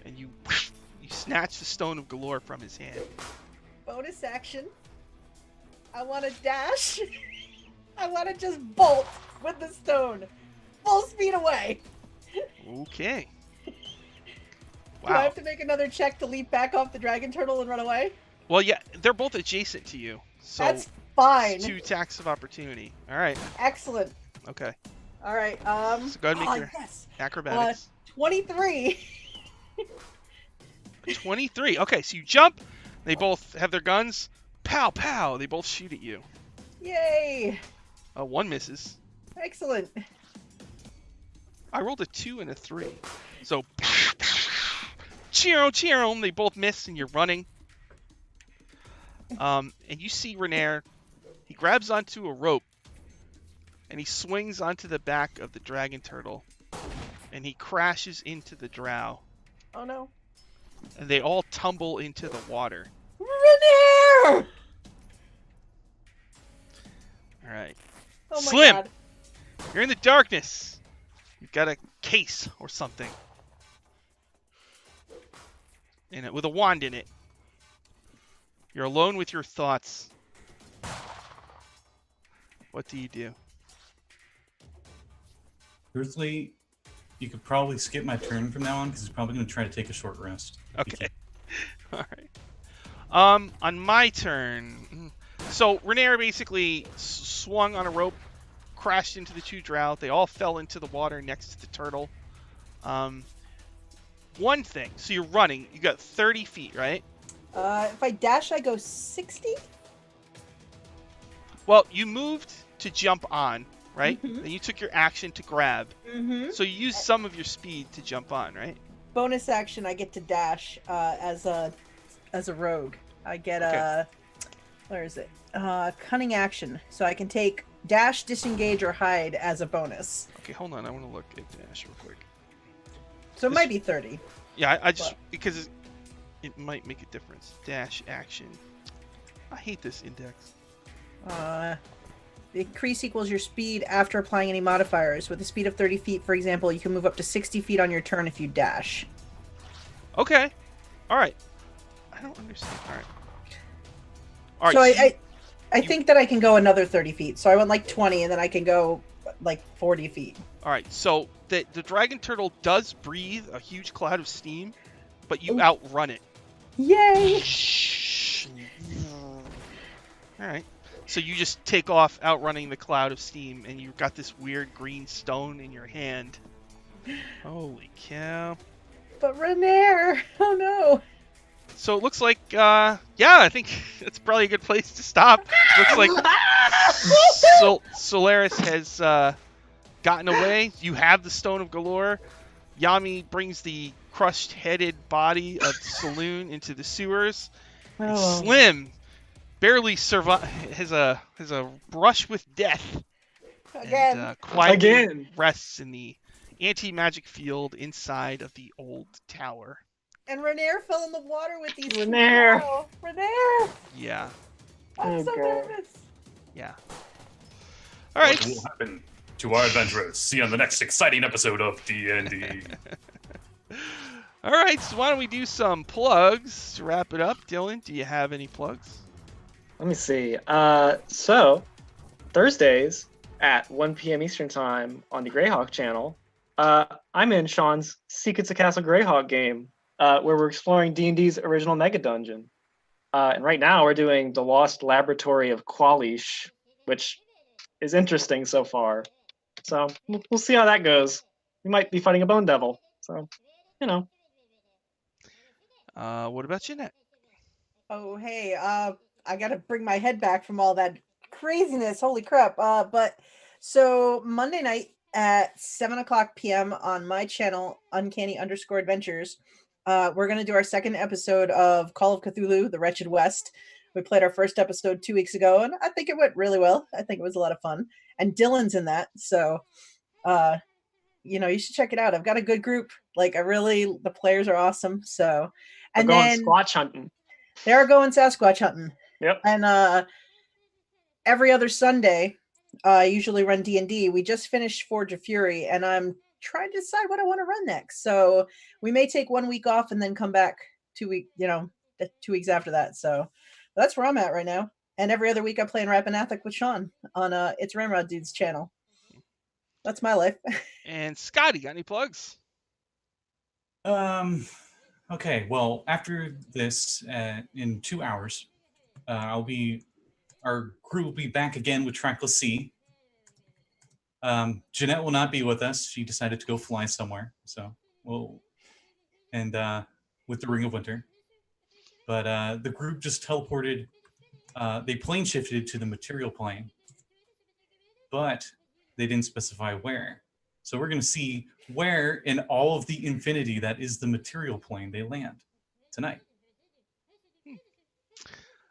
and you snatch the stone of galore from his hand. Bonus action. I want to dash. I want to just bolt with the stone. Full speed away. Okay. Do I Wow. have to make another check to leap back off the dragon turtle and run away? Well, yeah, they're both adjacent to you, so That's fine. 2 attacks of opportunity. All right. Excellent. Okay. All right. So go ahead and make your yes. acrobatics. 23. 23. Okay, so you jump. They both have their guns. Pow, pow. They both shoot at you. Yay. One misses. Excellent. I rolled a 2 and a 3. So, cheer, they both miss, and you're running. And you see Renair. He grabs onto a rope, and he swings onto the back of the dragon turtle, and he crashes into the drow, Oh no. and they all tumble into the water. Renair! All right. Oh my Slim! god. You're in the darkness. You've got a case or something. In it with a wand in it. You're alone with your thoughts. What do you do? Truthfully, you could probably skip my turn from now on because he's probably going to try to take a short rest. Okay. All right. On my turn. So Renair basically swung on a rope, crashed into the 2 drow. They all fell into the water next to the turtle. One thing. So you're running. You got 30 feet, right? If I dash, I go 60? Well, you moved to jump on, right? Mhm. And you took your action to grab. Mm-hmm. So you used some of your speed to jump on, right? Bonus action, I get to dash as a rogue. I get Okay. where is it? Cunning action. So I can take dash, disengage, or hide as a bonus. Okay, hold on. I want to look at Dash real quick. So it might be 30. Yeah, I just... What? Because it might make a difference. Dash action. I hate this index. The increase equals your speed after applying any modifiers. With a speed of 30 feet, for example, you can move up to 60 feet on your turn if you dash. Okay. All right. I don't understand. All right. All right. So so I think that I can go another 30 feet. So I went like 20, and then I can go like 40 feet. all right. So the dragon turtle does breathe a huge cloud of steam, but you Ooh. outrun it. Yay! All right. So you just take off outrunning the cloud of steam, and you've got this weird green stone in your hand. Holy cow. But Renair! Oh no! So it looks like, yeah, I think it's probably a good place to stop. Looks like Solaris has gotten away. You have the Stone of Galore. Yami brings the crushed-headed body of Soluun into the sewers. And Oh. Slim barely has a brush with death. Again. And quietly Again. rests in the anti-magic field inside of the old tower. And Renair fell in the water with these. Renair. Oh, Renair! Yeah. I'm Oh, so God. nervous. Yeah. All right. What will happen to our adventurers? See on the next exciting episode of D&D. All right, so why don't we do some plugs to wrap it up? Dylan, do you have any plugs? Let me see. So Thursdays at 1 p.m. Eastern Time on the Greyhawk channel, I'm in Sean's Secrets of Castle Greyhawk game, where we're exploring D&D's original Mega Dungeon. And right now we're doing the Lost Laboratory of Qualish, which is interesting so far. So we'll see how that goes. We might be fighting a Bone Devil. So, you know. What about Jeanette? Oh, hey, I gotta bring my head back from all that craziness. Holy crap. But so Monday night at 7 o'clock p.m. on my channel, Uncanny_Adventures, we're going to do our second episode of Call of Cthulhu, The Wretched West. We played our first episode 2 weeks ago, and I think it went really well. I think it was a lot of fun. And Dylan's in that, so you should check it out. I've got a good group. The players are awesome. So, and We're going then Squatch hunting. they are going Sasquatch hunting. Yep. And every other Sunday, I usually run D&D. We just finished Forge of Fury, and I'm trying to decide what I want to run next. So we may take 1 week off and then come back 2 weeks after that. So that's where I'm at right now. And every other week I play in Rappanathic with Sean on It's Ramrod Dude's channel. That's my life. And Scotty, got any plugs? Okay. Well, after this, in 2 hours, our crew will be back again with Trackless Sea. Jeanette will not be with us. She decided to go fly somewhere. So with the Ring of Winter. But the group just teleported. They plane shifted to the material plane, but they didn't specify where. So we're going to see where in all of the infinity that is the material plane they land tonight.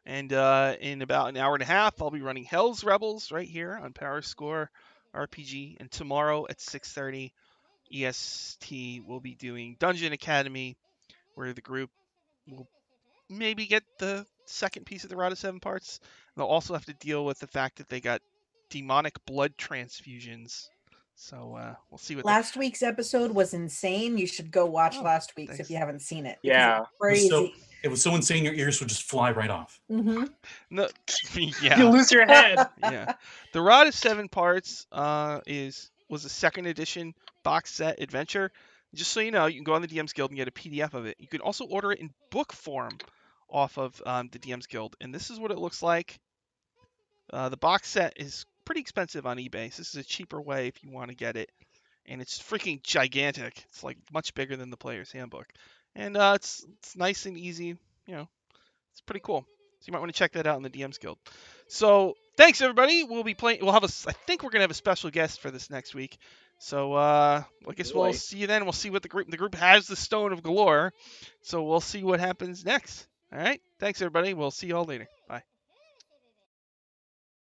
And in about an hour and a half, I'll be running Hell's Rebels right here on Power Score RPG. And tomorrow at 6:30 EST, we'll be doing Dungeon Academy, where the group will maybe get the second piece of the Rod of Seven Parts. They'll also have to deal with the fact that they got demonic blood transfusions. So we'll see what. Last week's episode was insane. You should go watch last week's thanks. if you haven't seen it. Yeah. Crazy. It was so insane your ears would just fly right off. Mm-hmm. No, yeah. You lose your head. Yeah. The Rod of Seven Parts was a second edition box set adventure. Just so you know, you can go on the DM's Guild and get a PDF of it. You can also order it in book form off of the DM's Guild. And this is what it looks like. The box set is pretty expensive on eBay. So this is a cheaper way if you want to get it. And it's freaking gigantic. It's like much bigger than the Player's Handbook. And it's nice and easy. It's pretty cool. So you might want to check that out in the DM's Guild. So thanks everybody. We'll be playing. I think we're gonna have a special guest for this next week. So I guess we'll see you then. We'll see what the group has the Stone of Galore. So we'll see what happens next. All right. Thanks everybody. We'll see you all later.